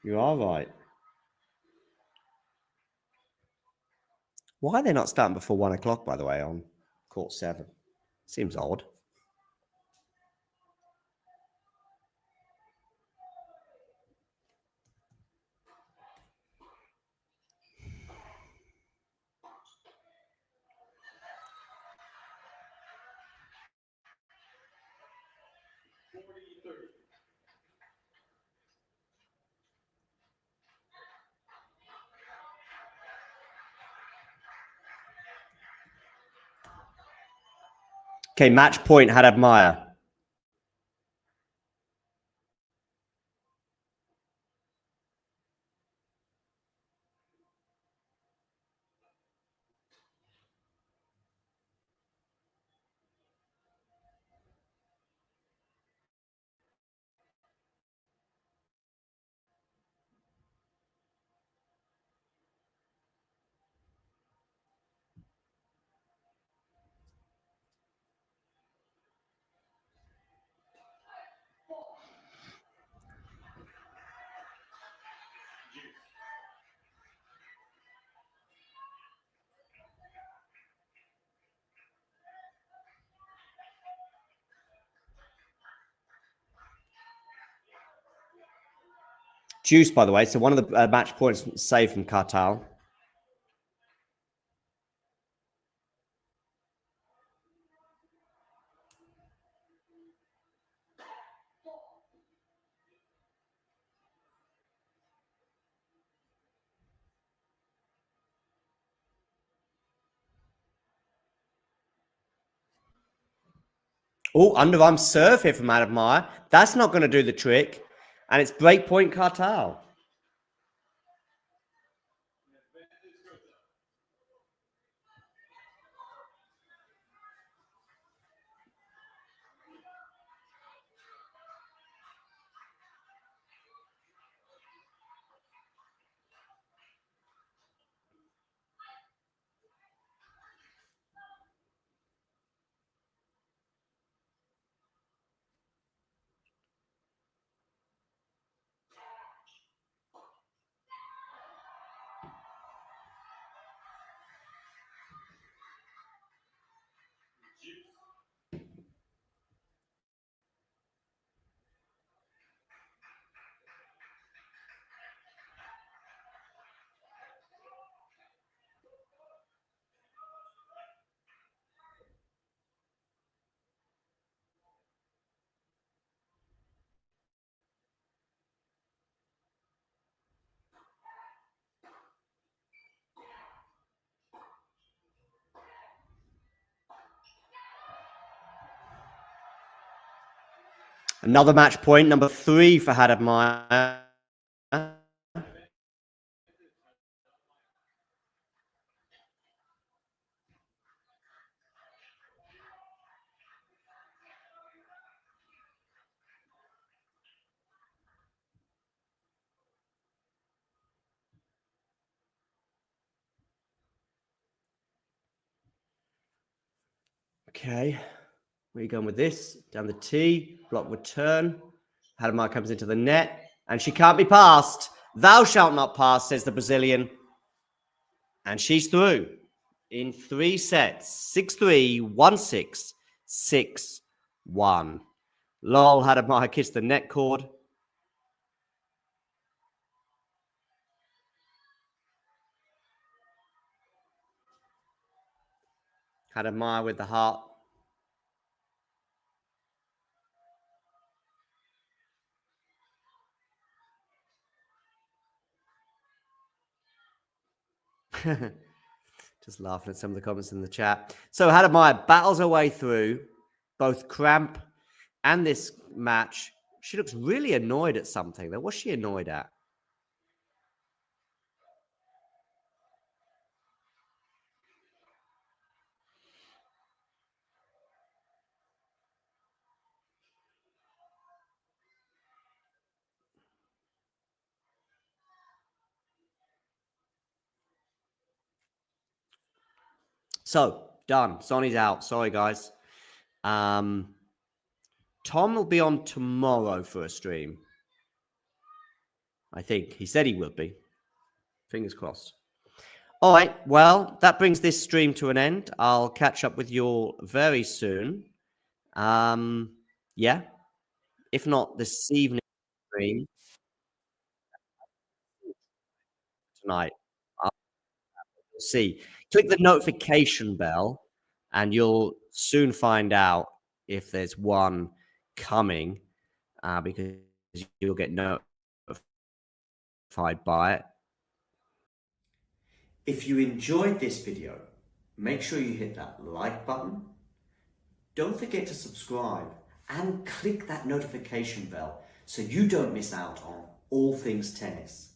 You are right. Why are they not starting before 1 o'clock, by the way, on Court 7? Seems odd. Okay, match point, Haddad Maia. Juice, by the way. So one of the match points saved from Kartal. Oh, underarm serve here from Maia. That's not going to do the trick. And it's break point Kartal. Another match point, number 3 for Haddad Maia. Okay, where are you going with this? Down the T, block return. Haddad Maia comes into the net, and she can't be passed. Thou shalt not pass, says the Brazilian. And she's through in 3 sets. 6-3, 1-6, 6-1. Lol, Haddad Maia kissed the net cord. Haddad Maia with the heart. Just laughing at some of the comments in the chat. So Haddad Maia battles her way through both cramp and this match. She looks really annoyed at something. What's she annoyed at? So, done. Sonny's out. Sorry, guys. Tom will be on tomorrow for a stream. I think. He said he would be. Fingers crossed. All right. Well, that brings this stream to an end. I'll catch up with you all very soon. Yeah. If not this evening stream, tonight. See. Click the notification bell and you'll soon find out if there's one coming because you'll get notified by it. If you enjoyed this video, make sure you hit that like button. Don't forget to subscribe and click that notification bell so you don't miss out on all things tennis.